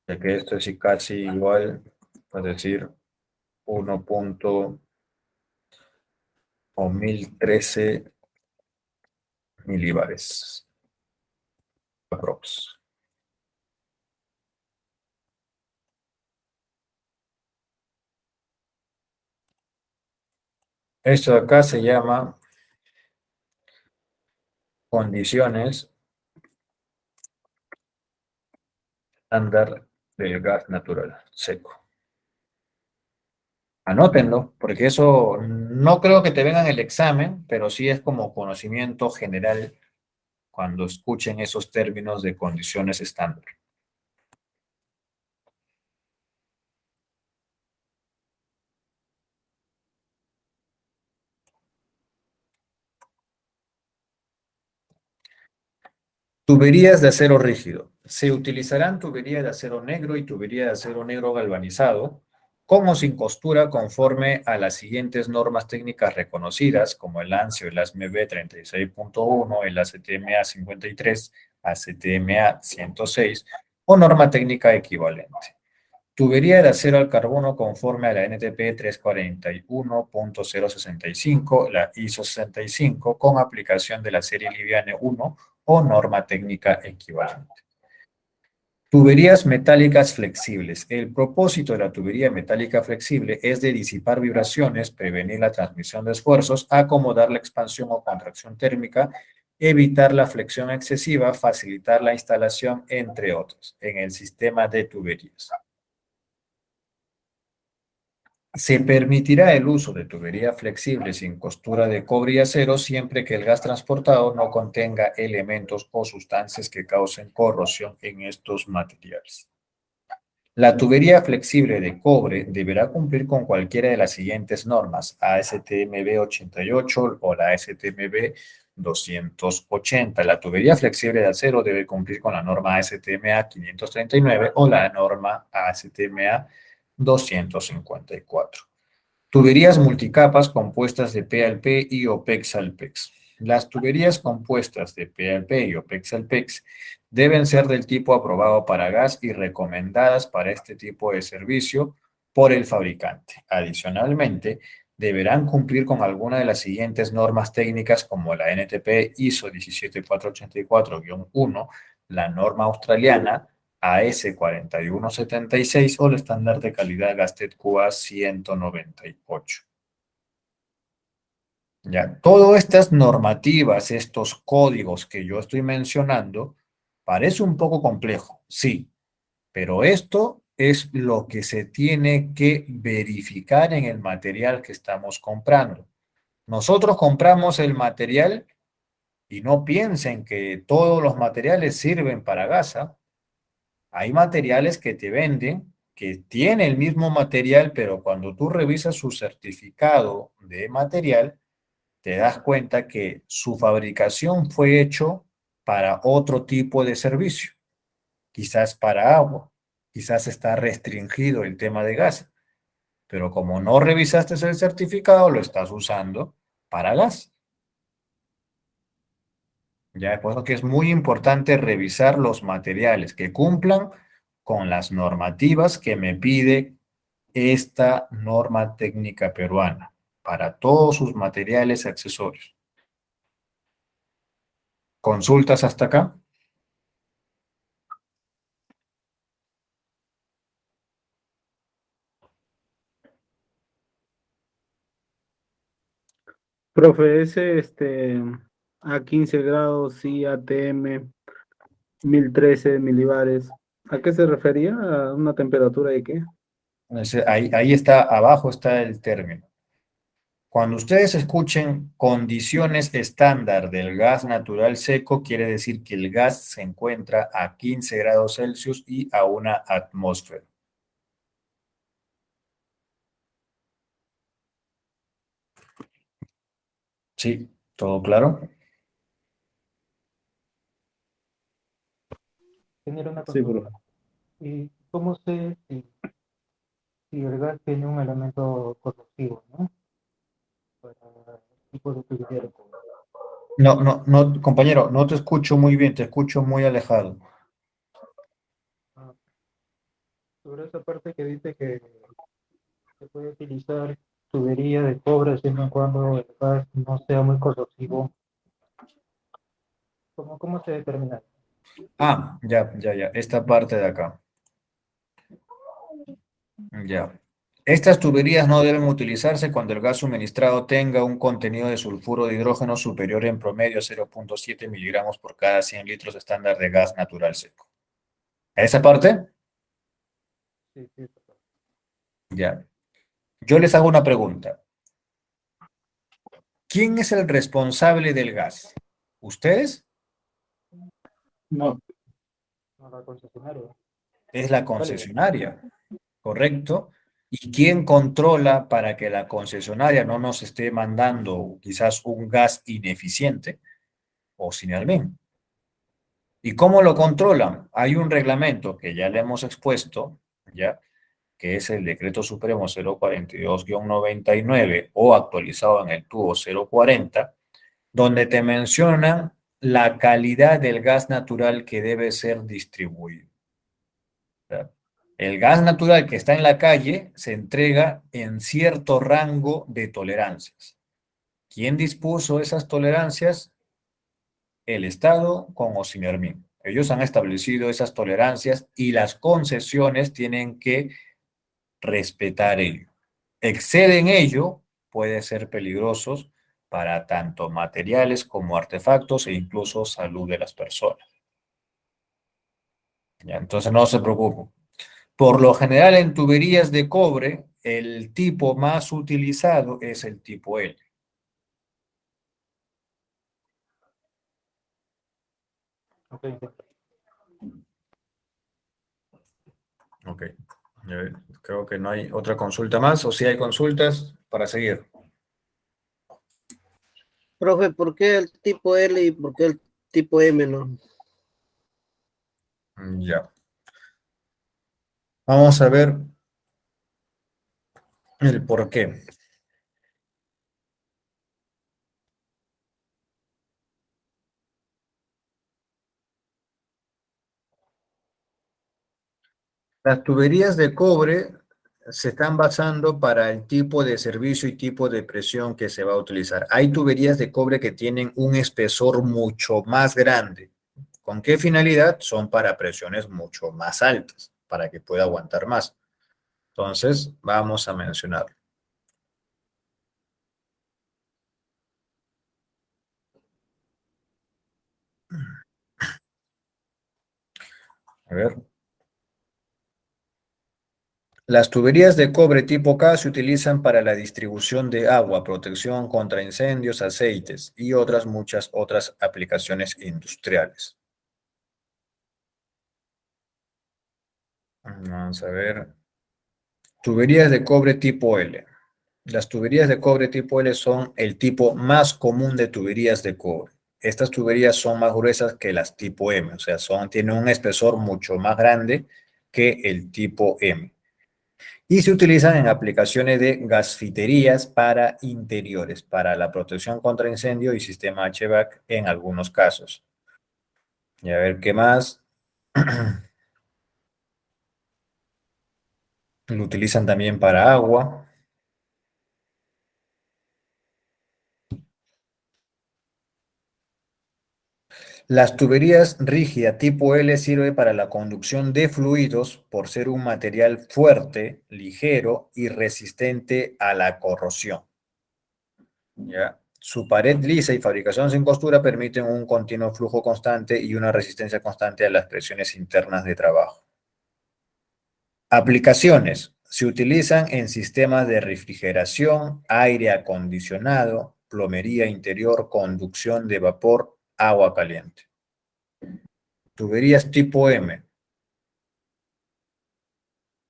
Ya que esto es casi igual, es decir, 1013 milibares. Aprox. Esto de acá se llama condiciones estándar del gas natural seco. Anótenlo, porque eso no creo que te venga en el examen, pero sí es como conocimiento general cuando escuchen esos términos de condiciones estándar. Tuberías de acero rígido. Se utilizarán tuberías de acero negro y tubería de acero negro galvanizado, con o sin costura conforme a las siguientes normas técnicas reconocidas, como el ANSI, el ASME 36.1, el ACTMA 53, ACTMA 106 o norma técnica equivalente. Tubería de acero al carbono conforme a la NTP 341.065, la ISO 65, con aplicación de la serie Liviane 1 o norma técnica equivalente. Tuberías metálicas flexibles. El propósito de la tubería metálica flexible es de disipar vibraciones, prevenir la transmisión de esfuerzos, acomodar la expansión o contracción térmica, evitar la flexión excesiva, facilitar la instalación, entre otros, en el sistema de tuberías. Se permitirá el uso de tubería flexible sin costura de cobre y acero siempre que el gas transportado no contenga elementos o sustancias que causen corrosión en estos materiales. La tubería flexible de cobre deberá cumplir con cualquiera de las siguientes normas: ASTMB 88 o la ASTMB 280. La tubería flexible de acero debe cumplir con la norma ASTMA 539 o la norma ASTMA 254. Tuberías multicapas compuestas de P-al-P y OPEX-al-PEX. Las tuberías compuestas de P-al-P y OPEX-al-PEX deben ser del tipo aprobado para gas y recomendadas para este tipo de servicio por el fabricante. Adicionalmente, deberán cumplir con alguna de las siguientes normas técnicas como la NTP ISO 17484-1, la norma australiana AS 4176 o el estándar de calidad Gastet QA 198. Ya, todas estas normativas, estos códigos que yo estoy mencionando, parece un poco complejo, sí, pero esto es lo que se tiene que verificar en el material que estamos comprando. Nosotros compramos el material y no piensen que todos los materiales sirven para gasa. Hay materiales que te venden que tiene el mismo material, pero cuando tú revisas su certificado de material, te das cuenta que su fabricación fue hecho para otro tipo de servicio, quizás para agua, quizás está restringido el tema de gas. pero como no revisaste el certificado, lo estás usando para gas. Ya es por eso que es muy importante revisar los materiales que cumplan con las normativas que me pide esta norma técnica peruana para todos sus materiales y accesorios. ¿Consultas hasta acá? Profe, ese a 15 grados, sí, ATM, 1013 milibares. ¿A qué se refería? ¿A una temperatura de qué? Ahí está, abajo está el término. Cuando ustedes escuchen condiciones estándar del gas natural seco, quiere decir que el gas se encuentra a 15 grados Celsius y a una atmósfera. ¿Sí? ¿Todo claro? Tener una Sí, consulta. profe. ¿Y cómo sé si el gas tiene un elemento corrosivo, ¿no? Para el tipo de tubería de cobre. No, compañero, no te escucho muy bien, te escucho muy alejado. Ah, sobre esa parte que dice que se puede utilizar tubería de cobre siempre y cuando el gas no sea muy corrosivo. ¿Cómo se determina? Ah, ya, esta parte de acá. Ya. Estas tuberías no deben utilizarse cuando el gas suministrado tenga un contenido de sulfuro de hidrógeno superior en promedio a 0,7 miligramos por cada 100 litros estándar de gas natural seco. ¿A esa parte? Sí, sí, Ya. Yo les hago una pregunta. ¿Quién es el responsable del gas? ¿Ustedes? No, no la concesionaria. Es la Cálido. concesionaria, ¿correcto? ¿Y quién controla para que la concesionaria no nos esté mandando quizás un gas ineficiente o sin almín? ¿Y cómo lo controlan? Hay un reglamento que ya le hemos expuesto, ¿ya? Que es el Decreto Supremo 042-99 o actualizado en el tubo 040, donde te mencionan la calidad del gas natural que debe ser distribuido. ¿Ya? El gas natural que está en la calle se entrega en cierto rango de tolerancias. ¿Quién dispuso esas tolerancias? El Estado con o sin Hermín. Ellos han establecido esas tolerancias y las concesiones tienen que respetar ello. Exceden ello, puede ser peligrosos para tanto materiales como artefactos e incluso salud de las personas. ¿Ya? Entonces no se preocupen. Por lo general en tuberías de cobre, el tipo más utilizado es el tipo L. Okay. Ok. Creo que no hay otra consulta más, o si hay consultas para seguir. Profe, ¿por qué el tipo L y por qué el tipo M no? Ya. Vamos a ver el por qué. Las tuberías de cobre se están basando para el tipo de servicio y tipo de presión que se va a utilizar. Hay tuberías de cobre que tienen un espesor mucho más grande. ¿Con qué finalidad? Son para presiones mucho más altas, para que pueda aguantar más. Entonces, vamos a mencionarlo. A ver. Las tuberías de cobre tipo K se utilizan para la distribución de agua, protección contra incendios, aceites y muchas otras aplicaciones industriales. Vamos a ver. Tuberías de cobre tipo L. Las tuberías de cobre tipo L son el tipo más común de tuberías de cobre. Estas tuberías son más gruesas que las tipo M, tienen un espesor mucho más grande que el tipo M. y se utilizan en aplicaciones de gasfiterías para interiores, para la protección contra incendio y sistema HVAC en algunos casos. Y a ver qué más. Lo utilizan también para agua. Las tuberías rígida tipo L sirve para la conducción de fluidos por ser un material fuerte, ligero y resistente a la corrosión. ¿Ya? Su pared lisa y fabricación sin costura permiten un continuo flujo constante y una resistencia constante a las presiones internas de trabajo. Aplicaciones. Se utilizan en sistemas de refrigeración, aire acondicionado, plomería interior, conducción de vapor, agua caliente. Tuberías tipo M.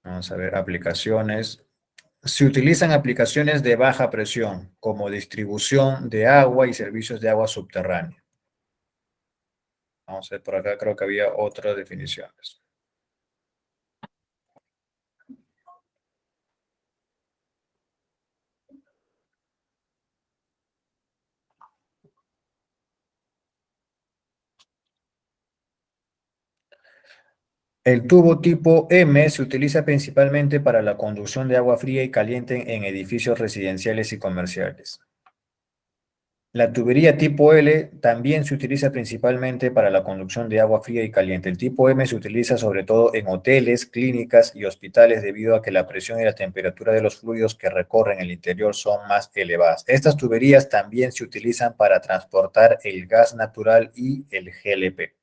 Vamos a ver, aplicaciones. Se utilizan aplicaciones de baja presión, como distribución de agua y servicios de agua subterránea. Vamos a ver, por acá creo que había otras definiciones. El tubo tipo M se utiliza principalmente para la conducción de agua fría y caliente en edificios residenciales y comerciales. La tubería tipo L también se utiliza principalmente para la conducción de agua fría y caliente. El tipo M se utiliza sobre todo en hoteles, clínicas y hospitales debido a que la presión y la temperatura de los fluidos que recorren el interior son más elevadas. Estas tuberías también se utilizan para transportar el gas natural y el GLP.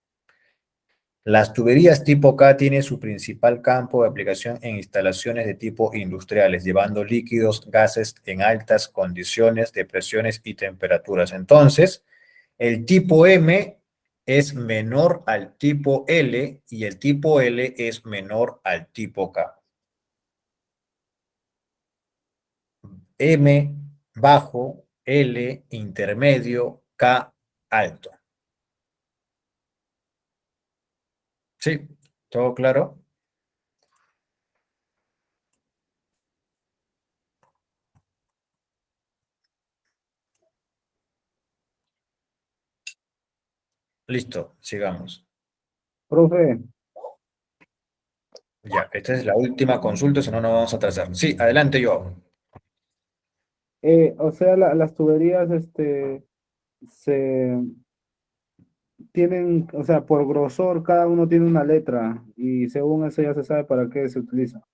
Las tuberías tipo K tienen su principal campo de aplicación en instalaciones de tipo industriales, llevando líquidos, gases en altas condiciones de presiones y temperaturas. Entonces, el tipo M es menor al tipo L y el tipo L es menor al tipo K. M bajo, L intermedio, K alto. ¿Sí? ¿Todo claro? Listo, sigamos. Profe, Ya, esta es la última consulta, si no, no vamos a atrasar. Sí, adelante yo. o sea, las tuberías, se tienen, o sea, por grosor, cada uno tiene una letra y según eso ya se sabe para qué se utiliza.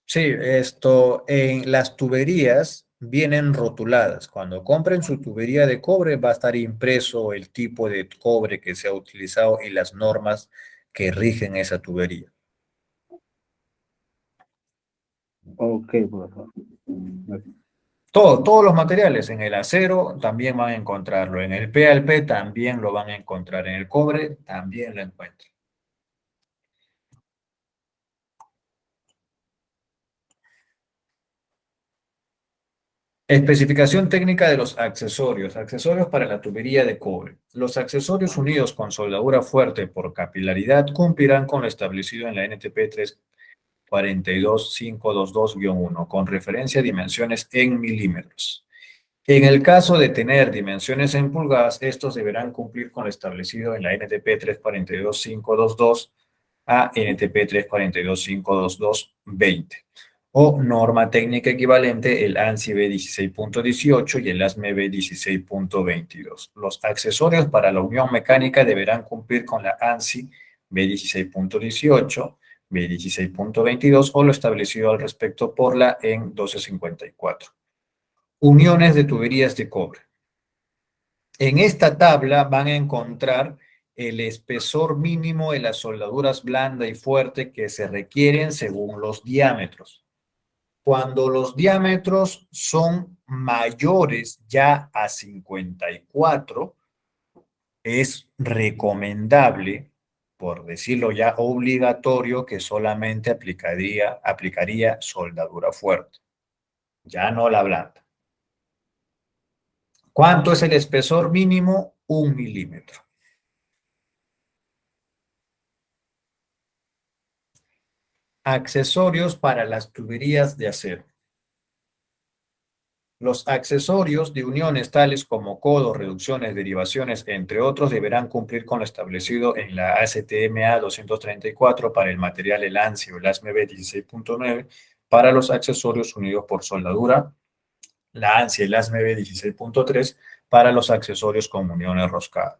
Sí, esto, en las tuberías vienen rotuladas. Cuando compren su tubería de cobre va a estar impreso el tipo de cobre que se ha utilizado y las normas que rigen esa tubería. Ok, profesor. Gracias. Todos los materiales, en el acero también van a encontrarlo, en el PLP también lo van a encontrar, en el cobre también lo encuentran. Especificación técnica de los accesorios. Accesorios para la tubería de cobre. Los accesorios unidos con soldadura fuerte por capilaridad cumplirán con lo establecido en la NTP 342522-1 con referencia a dimensiones en milímetros. En el caso de tener dimensiones en pulgadas, estos deberán cumplir con lo establecido en la NTP 342522 a NTP 342522-20 o norma técnica equivalente el ANSI B16.18 y el ASME B16.22. Los accesorios para la unión mecánica deberán cumplir con la ANSI B16.18, B16.22 o lo establecido al respecto por la EN 1254. Uniones de tuberías de cobre. En esta tabla van a encontrar el espesor mínimo de las soldaduras blanda y fuerte que se requieren según los diámetros. Cuando los diámetros son mayores ya a 54, es recomendable, por decirlo ya obligatorio, que solamente aplicaría soldadura fuerte, ya no la blanda. ¿Cuánto es el espesor mínimo? 1 milímetro. Accesorios para las tuberías de acero. Los accesorios de uniones tales como codos, reducciones, derivaciones, entre otros, deberán cumplir con lo establecido en la ASTM 234 para el material el ANSI o el ASME 16.9 para los accesorios unidos por soldadura, la ANSI y el ASME 16.3 para los accesorios con uniones roscadas.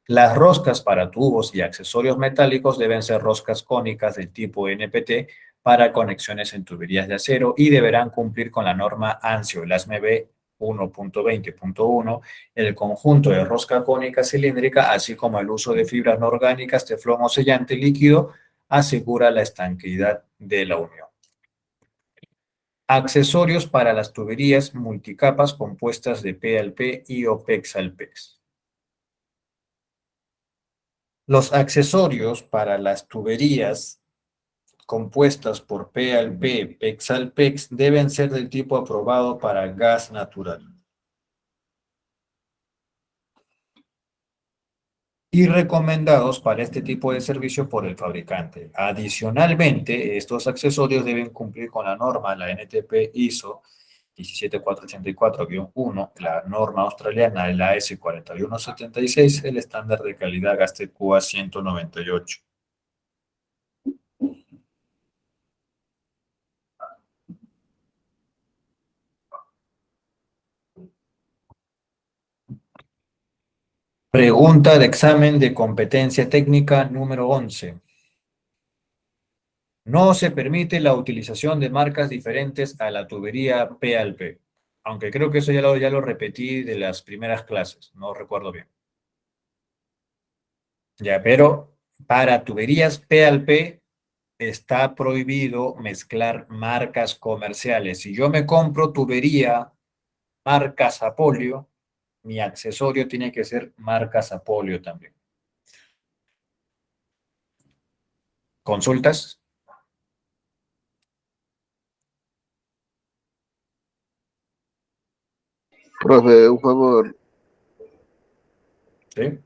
Las roscas para tubos y accesorios metálicos deben ser roscas cónicas del tipo NPT para conexiones en tuberías de acero y deberán cumplir con la norma ANSI o el ASME 1.20.1, el conjunto de rosca cónica cilíndrica, así como el uso de fibras no orgánicas, teflón o sellante líquido, asegura la estanqueidad de la unión. Accesorios para las tuberías multicapas compuestas de P al P y o PEX al PEX. Los accesorios para las tuberías compuestas por P al P, PEX al PEX, deben ser del tipo aprobado para gas natural y recomendados para este tipo de servicio por el fabricante. Adicionalmente, estos accesorios deben cumplir con la norma, la NTP ISO 17484-1, la norma australiana, el AS 4176, el estándar de calidad GASTEC-QA 198. Pregunta de examen de competencia técnica número 11. No se permite la utilización de marcas diferentes a la tubería P al P. Aunque creo que eso ya lo repetí de las primeras clases, no recuerdo bien. Ya, pero para tuberías P al P está prohibido mezclar marcas comerciales. Si yo me compro tubería marca Sapolio, mi accesorio tiene que ser marca Sapolio también. ¿Consultas? Profe, un favor. ¿Sí?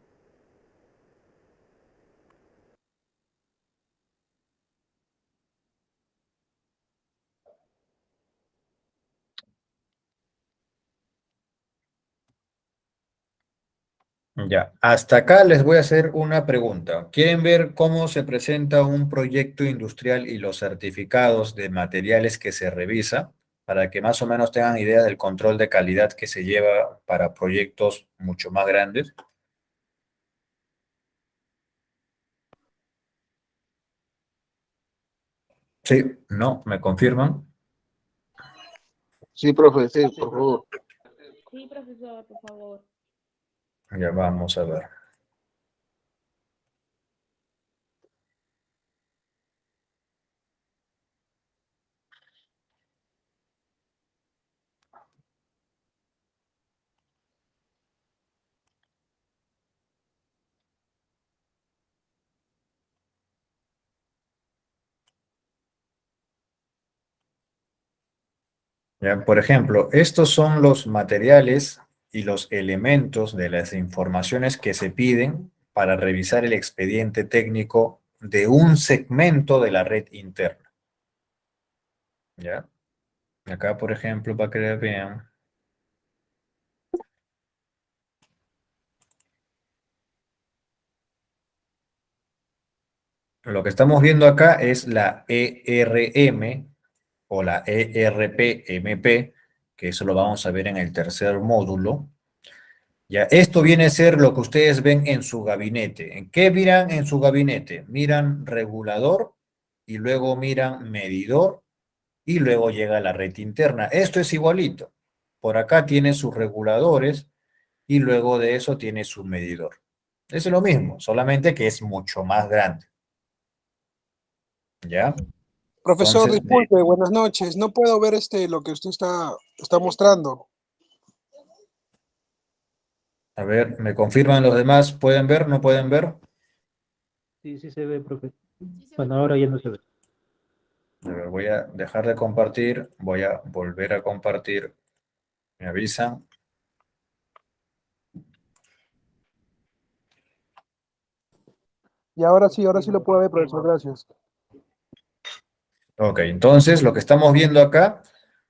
Ya, hasta acá les voy a hacer una pregunta. ¿Quieren ver cómo se presenta un proyecto industrial y los certificados de materiales que se revisa? Para que más o menos tengan idea del control de calidad que se lleva para proyectos mucho más grandes. Sí, no, ¿me confirman? Sí, profe, sí, por favor. Sí, profesor, por favor. Ya vamos a ver. Ya, por ejemplo, estos son los materiales y los elementos de las informaciones que se piden para revisar el expediente técnico de un segmento de la red interna. ¿Ya? Acá, por ejemplo, para que vean. Lo que estamos viendo acá es la ERM o la ERP-MP, que eso lo vamos a ver en el tercer módulo. Ya, esto viene a ser lo que ustedes ven en su gabinete. ¿En qué miran en su gabinete? Miran regulador y luego miran medidor y luego llega la red interna. Esto es igualito. Por acá tiene sus reguladores y luego de eso tiene su medidor. Es lo mismo, solamente que es mucho más grande. ¿Ya? Profesor, Entonces, disculpe, buenas noches. No puedo ver lo que usted está mostrando. a ver, ¿me confirman los demás? ¿Pueden ver? ¿No pueden ver? Sí, sí se ve, profe. Bueno, ahora ya no se ve. A ver, voy a dejar de compartir, voy a volver a compartir. ¿Me avisan? Y ahora sí lo puedo ver, profesor, gracias. Ok, entonces lo que estamos viendo acá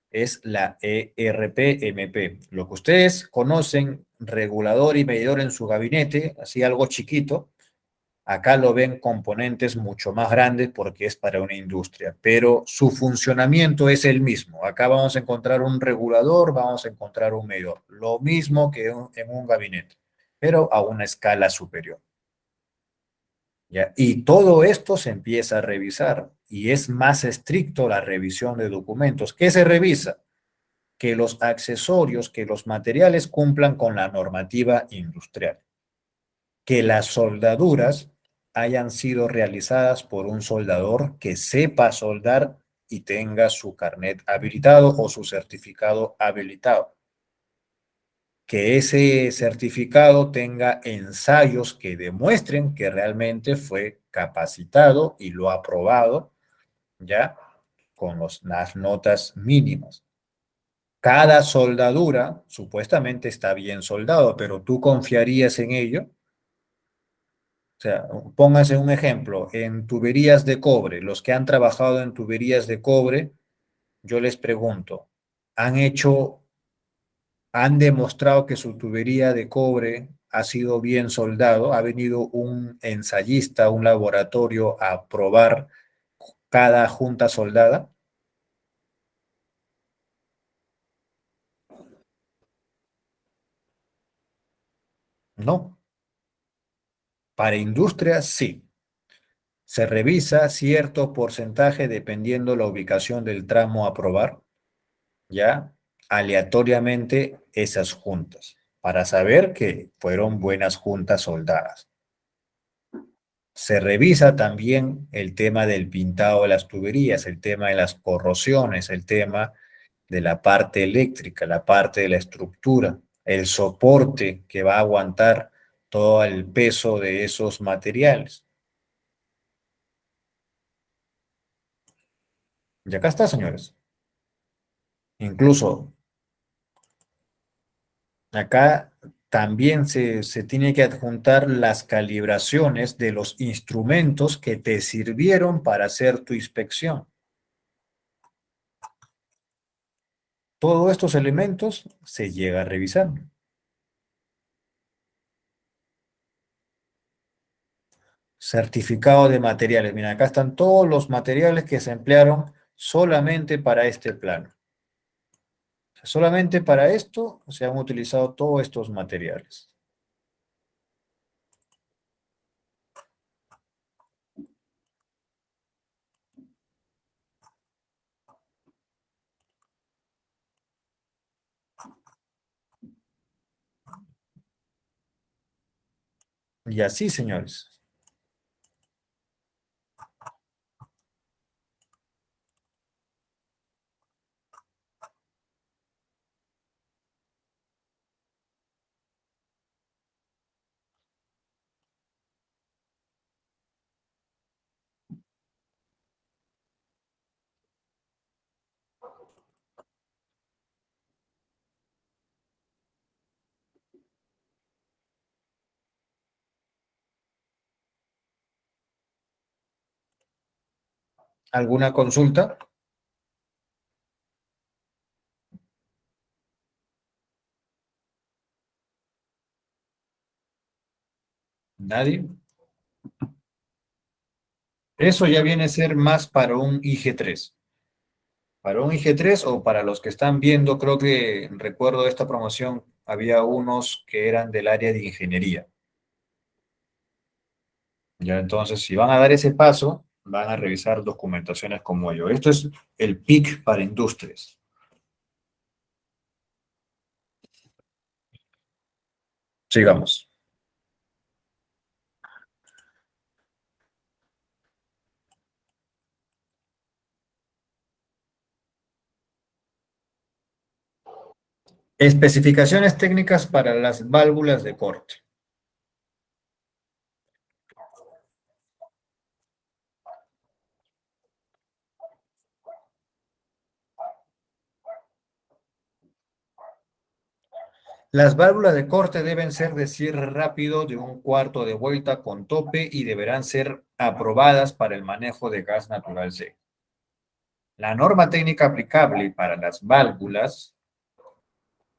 es la ERP-MP. Lo que ustedes conocen, regulador y medidor en su gabinete, así algo chiquito, acá lo ven componentes mucho más grandes porque es para una industria, pero su funcionamiento es el mismo. Acá vamos a encontrar un regulador, vamos a encontrar un medidor, lo mismo que en un gabinete, pero a una escala superior. ¿Ya? Y todo esto se empieza a revisar y es más estricto la revisión de documentos. ¿Qué se revisa? Que los accesorios, que los materiales cumplan con la normativa industrial, que las soldaduras hayan sido realizadas por un soldador que sepa soldar y tenga su carnet habilitado o su certificado habilitado. Que ese certificado tenga ensayos que demuestren que realmente fue capacitado y lo ha aprobado, ¿ya? Con las notas mínimas. Cada soldadura supuestamente está bien soldado, pero ¿tú confiarías en ello? O sea, póngase un ejemplo, en tuberías de cobre, los que han trabajado en tuberías de cobre, yo les pregunto, ¿han demostrado que su tubería de cobre ha sido bien soldado? ¿Ha venido un ensayista, un laboratorio a probar cada junta soldada? No. Para industria, sí. Se revisa cierto porcentaje dependiendo la ubicación del tramo a probar, ¿ya? Aleatoriamente esas juntas, para saber que fueron buenas juntas soldadas. Se revisa también el tema del pintado de las tuberías, el tema de las corrosiones, el tema de la parte eléctrica, la parte de la estructura, el soporte que va a aguantar todo el peso de esos materiales. Y acá está, señores. Incluso acá también se tiene que adjuntar las calibraciones de los instrumentos que te sirvieron para hacer tu inspección. Todos estos elementos se llega a revisar. Certificado de materiales. Mira, acá están todos los materiales que se emplearon solamente para este plano. O sea, solamente para esto se han utilizado todos estos materiales. Y así, señores. ¿Alguna consulta? ¿Nadie? Eso ya viene a ser más para un IG3. Para un IG3 o para los que están viendo, creo que recuerdo de esta promoción, había unos que eran del área de ingeniería. Ya, entonces, si van a dar ese paso, van a revisar documentaciones como ello. Esto es el PIC para industrias. Sigamos. Especificaciones técnicas para las válvulas de corte. Las válvulas de corte deben ser de cierre rápido de 1/4 de vuelta con tope y deberán ser aprobadas para el manejo de gas natural C. La norma técnica aplicable para las válvulas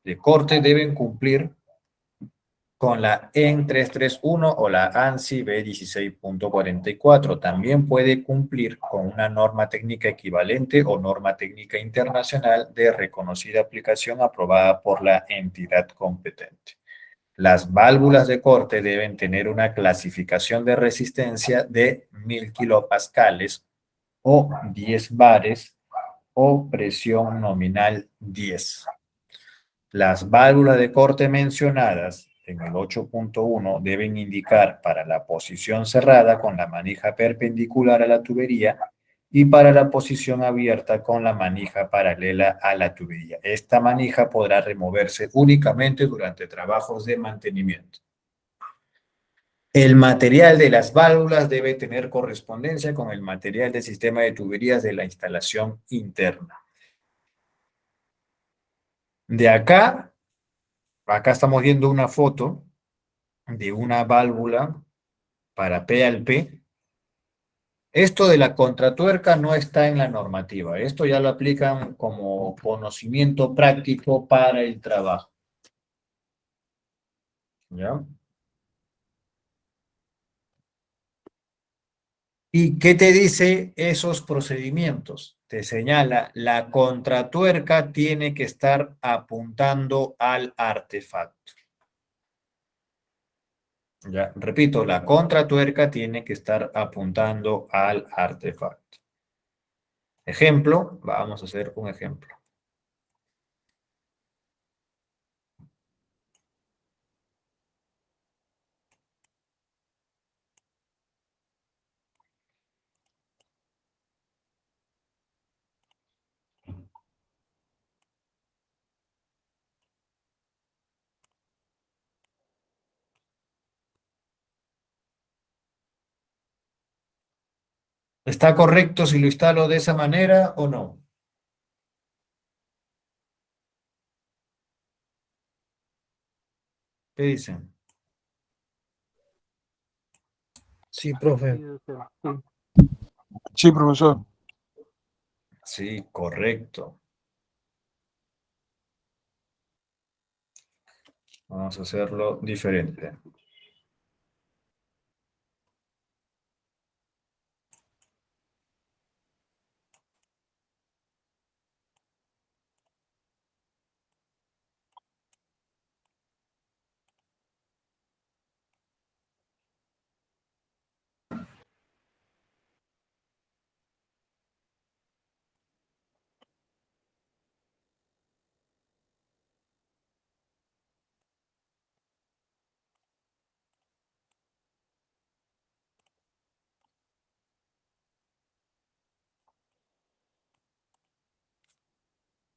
de corte deben cumplir con la EN 331 o la ANSI B16.44. También puede cumplir con una norma técnica equivalente o norma técnica internacional de reconocida aplicación aprobada por la entidad competente. Las válvulas de corte deben tener una clasificación de resistencia de 1000 kilopascales o 10 bares o presión nominal 10. Las válvulas de corte mencionadas en el 8.1 deben indicar para la posición cerrada con la manija perpendicular a la tubería y para la posición abierta con la manija paralela a la tubería. Esta manija podrá removerse únicamente durante trabajos de mantenimiento. El material de las válvulas debe tener correspondencia con el material del sistema de tuberías de la instalación interna. De acá estamos viendo una foto de una válvula para P al P. Esto de la contratuerca no está en la normativa. Esto ya lo aplican como conocimiento práctico para el trabajo. ¿Ya? ¿Y qué te dice esos procedimientos? Te señala, la contratuerca tiene que estar apuntando al artefacto. Ya, repito, la contratuerca tiene que estar apuntando al artefacto. Ejemplo, vamos a hacer un ejemplo. ¿Está correcto si lo instalo de esa manera o no? ¿Qué dicen? Sí, profe. Sí, profesor. Sí, correcto. Vamos a hacerlo diferente.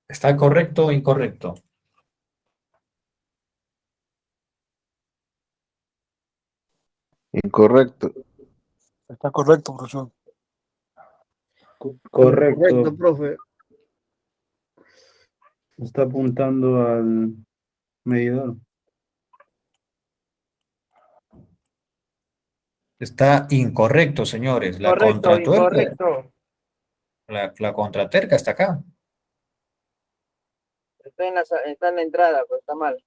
¿Está correcto o incorrecto? Incorrecto. Está correcto, profesor. Correcto. profe. Está apuntando al medidor. Está incorrecto, señores. La contratuerca, la contratuerca está acá. Está en la entrada, pues está mal.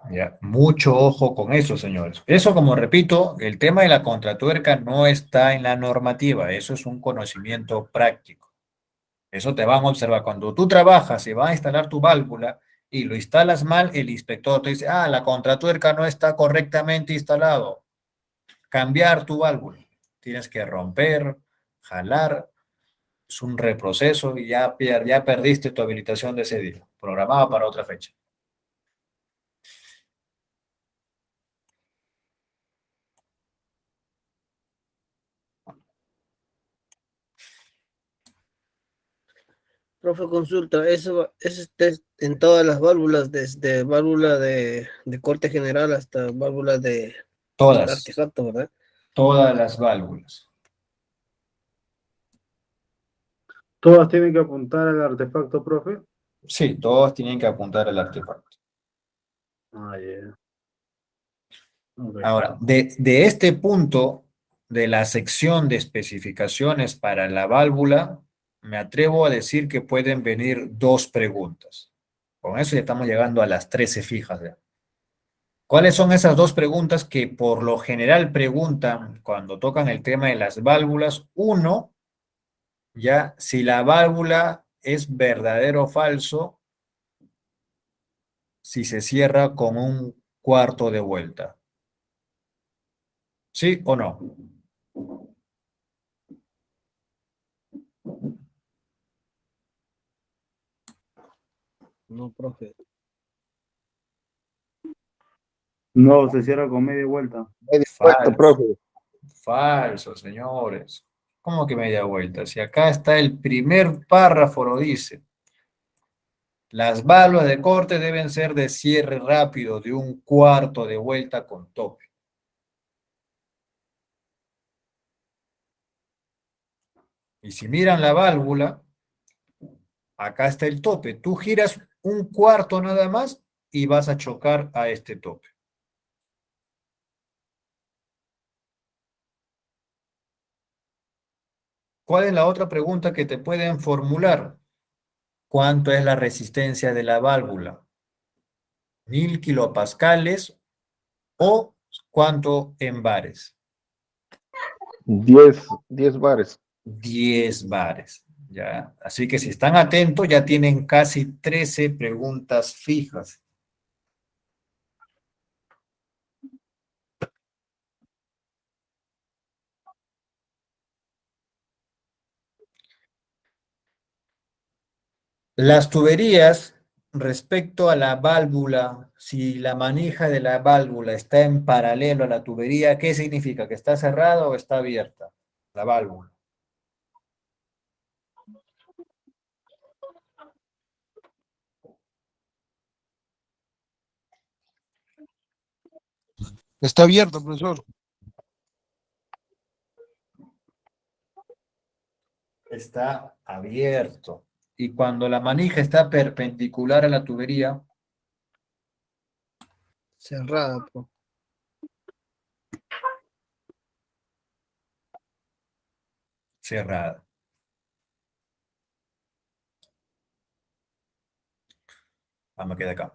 Ya, mucho ojo con eso, señores. Eso, como repito, el tema de la contratuerca no está en la normativa. Eso es un conocimiento práctico. Eso te van a observar. Cuando tú trabajas y vas a instalar tu válvula y lo instalas mal, el inspector te dice, la contratuerca no está correctamente instalado. Cambiar tu válvula. Tienes que romper, jalar. Es un reproceso y ya perdiste tu habilitación de ese día. Programada para otra fecha. Profe, consulta, eso está en todas las válvulas, desde válvula de corte general hasta válvula de Todas. artefacto, ¿verdad? Todas las válvulas. ¿Todas tienen que apuntar al artefacto, profe? Sí, todas tienen que apuntar al artefacto. Yeah. Okay. Ahora, de este punto de la sección de especificaciones para la válvula, me atrevo a decir que pueden venir 2 preguntas. Con eso ya estamos llegando a las 13 fijas. ¿Ya? ¿Cuáles son esas 2 preguntas que por lo general preguntan cuando tocan el tema de las válvulas? Uno, ya, si la válvula es verdadero o falso, si se cierra con un cuarto de vuelta. ¿Sí o no? No, profe. No, se cierra con media vuelta. Media vuelta, Falso. profe. Falso, señores. ¿Cómo que media vuelta? Si acá está el primer párrafo, lo dice. Las válvulas de corte deben ser de cierre rápido de un cuarto de vuelta con tope. Y si miran la válvula, acá está el tope. Tú giras un cuarto nada más y vas a chocar a este tope. ¿Cuál es la otra pregunta que te pueden formular? ¿Cuánto es la resistencia de la válvula? ¿1000 kilopascales o cuánto en bares? 10 bares. 10 bares. ¿Ya? Así que si están atentos, ya tienen casi 13 preguntas fijas. Las tuberías, respecto a la válvula, si la manija de la válvula está en paralelo a la tubería, ¿qué significa? ¿Que está cerrada o está abierta la válvula? Está abierto, profesor. Está abierto. Y cuando la manija está perpendicular a la tubería, Cerrada, profe. cerrada. Vamos a quedar acá.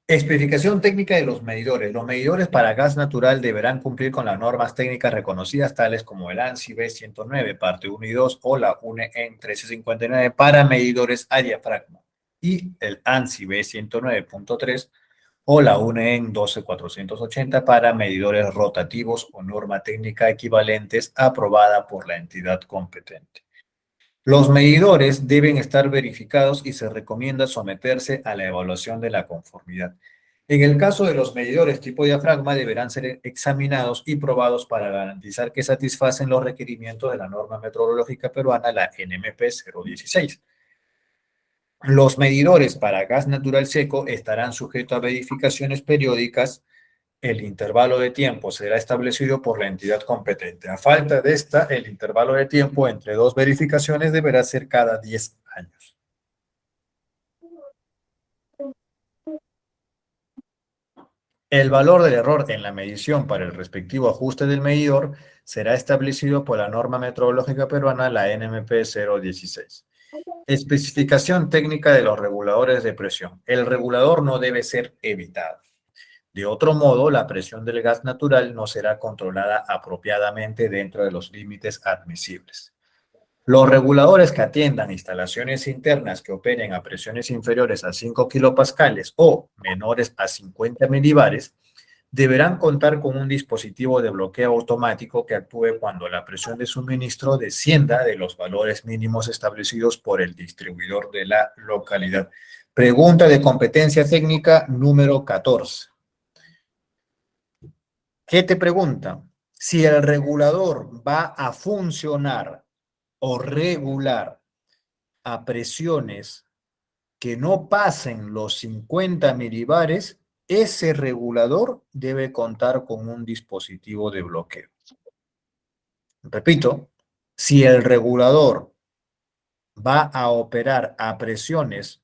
Especificación técnica de los medidores. Los medidores para gas natural deberán cumplir con las normas técnicas reconocidas tales como el ANSI B109, parte 1 y 2, o la UNE 1359 para medidores a diafragma, y el ANSI B109.3 o la UNE 12480 para medidores rotativos o norma técnica equivalentes aprobada por la entidad competente. Los medidores deben estar verificados y se recomienda someterse a la evaluación de la conformidad. En el caso de los medidores tipo diafragma, deberán ser examinados y probados para garantizar que satisfacen los requerimientos de la norma metrológica peruana, la NMP 016. Los medidores para gas natural seco estarán sujetos a verificaciones periódicas. El intervalo de tiempo será establecido por la entidad competente. A falta de esta, el intervalo de tiempo entre 2 verificaciones deberá ser cada 10 años. El valor del error en la medición para el respectivo ajuste del medidor será establecido por la norma metrológica peruana, la NMP 016. Especificación técnica de los reguladores de presión. El regulador no debe ser evitado. De otro modo, la presión del gas natural no será controlada apropiadamente dentro de los límites admisibles. Los reguladores que atiendan instalaciones internas que operen a presiones inferiores a 5 kilopascales o menores a 50 milibares deberán contar con un dispositivo de bloqueo automático que actúe cuando la presión de suministro descienda de los valores mínimos establecidos por el distribuidor de la localidad. Pregunta de competencia técnica número 14. ¿Qué te pregunta? Si el regulador va a funcionar o regular a presiones que no pasen los 50 milibares, ese regulador debe contar con un dispositivo de bloqueo. Repito, si el regulador va a operar a presiones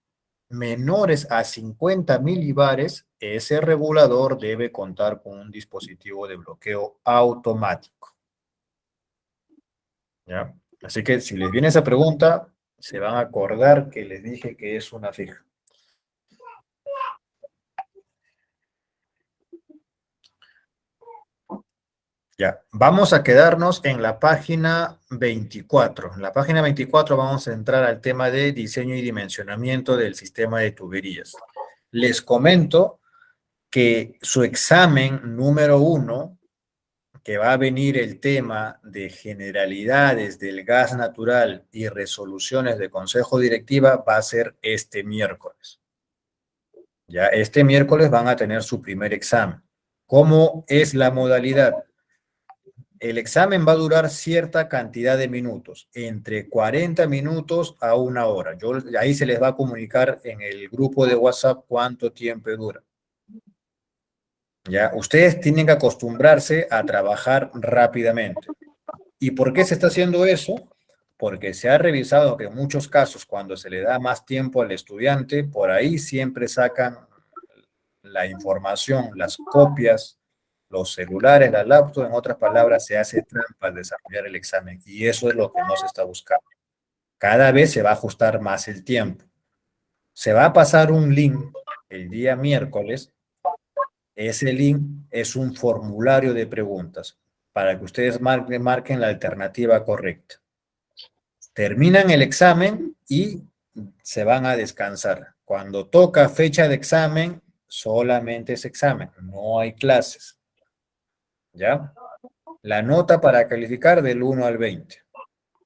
menores a 50 milibares, ese regulador debe contar con un dispositivo de bloqueo automático. ¿Ya? Así que si les viene esa pregunta, se van a acordar que les dije que es una fija. Ya, vamos a quedarnos en la página 24. En la página 24 vamos a entrar al tema de diseño y dimensionamiento del sistema de tuberías. Les comento que su examen número 1, que va a venir el tema de generalidades del gas natural y resoluciones de consejo directiva, va a ser este miércoles. Ya, este miércoles van a tener su primer examen. ¿Cómo es la modalidad? El examen va a durar cierta cantidad de minutos, entre 40 minutos a 1 hora. Ahí se les va a comunicar en el grupo de WhatsApp cuánto tiempo dura. Ya, ustedes tienen que acostumbrarse a trabajar rápidamente. ¿Y por qué se está haciendo eso? Porque se ha revisado que en muchos casos, cuando se le da más tiempo al estudiante, por ahí siempre sacan la información, las copias, los celulares, la laptop, en otras palabras, se hace trampa al desarrollar el examen y eso es lo que no se está buscando. Cada vez se va a ajustar más el tiempo. Se va a pasar un link el día miércoles. Ese link es un formulario de preguntas para que ustedes marquen la alternativa correcta. Terminan el examen y se van a descansar. Cuando toca fecha de examen, solamente es examen, no hay clases. ¿Ya? La nota para calificar del 1 al 20.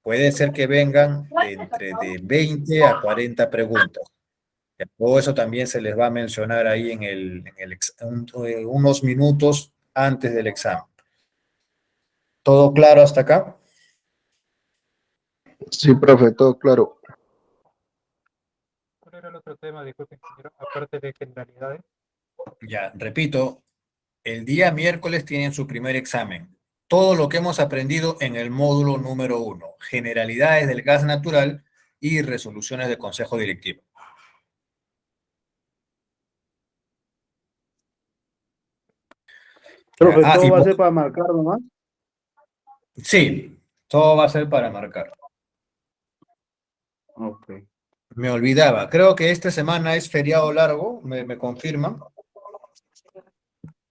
Puede ser que vengan de 20 a 40 preguntas. Todo eso también se les va a mencionar ahí unos minutos antes del examen. ¿Todo claro hasta acá? Sí, profe, todo claro. ¿Cuál era el otro tema? Disculpe, ingeniero, aparte de generalidades. Ya, repito, el día miércoles tienen su primer examen. Todo lo que hemos aprendido en el módulo número 1, generalidades del gas natural y resoluciones de consejo directivo. Profe, Ah, ¿todo va a ser para marcar nomás? sí, todo va a ser para marcar. Ok. Me olvidaba, creo que esta semana es feriado largo, ¿me confirman?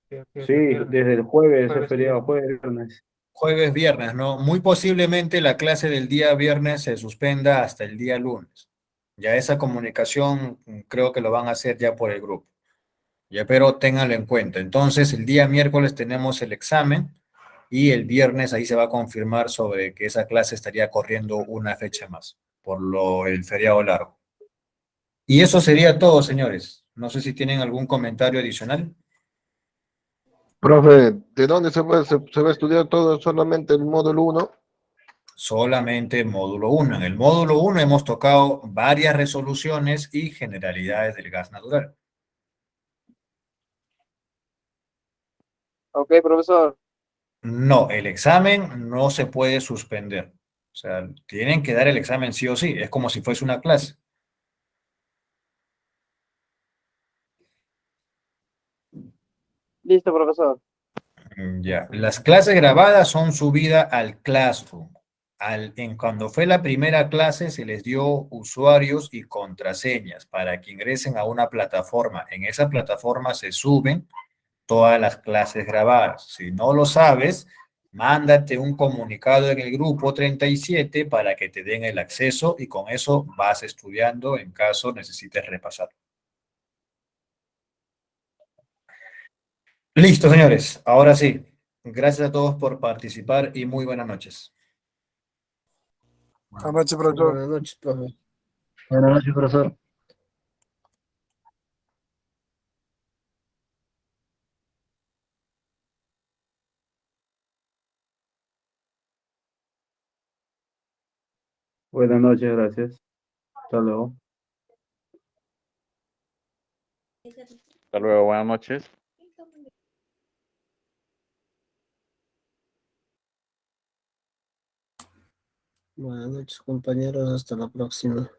Sí, desde el jueves es feriado, Viernes. jueves, Jueves, viernes, ¿no? Muy posiblemente la clase del día viernes se suspenda hasta el día lunes. Ya esa comunicación creo que lo van a hacer ya por el grupo. Ya, pero ténganlo en cuenta. Entonces, el día miércoles tenemos el examen y el viernes ahí se va a confirmar sobre que esa clase estaría corriendo una fecha más, por el feriado largo. Y eso sería todo, señores. No sé si tienen algún comentario adicional. Profe, ¿de dónde se va a estudiar todo solamente el módulo 1? Solamente módulo 1. En el módulo 1 hemos tocado varias resoluciones y generalidades del gas natural. Ok, profesor. No, el examen no se puede suspender. O sea, tienen que dar el examen sí o sí. Es como si fuese una clase. Listo, profesor. Ya. Las clases grabadas son subidas al Classroom. Cuando fue la primera clase se les dio usuarios y contraseñas para que ingresen a una plataforma. En esa plataforma se suben todas las clases grabadas. Si no lo sabes, mándate un comunicado en el grupo 37 para que te den el acceso y con eso vas estudiando en caso necesites repasar. Listo, señores. Ahora sí. Gracias a todos por participar y muy buenas noches. Buenas noches, profesor. Buenas noches, profe. Buenas noches, profesor. Buenas noches, gracias. Hasta luego. Hasta luego, buenas noches. Buenas noches, compañeros. Hasta la próxima.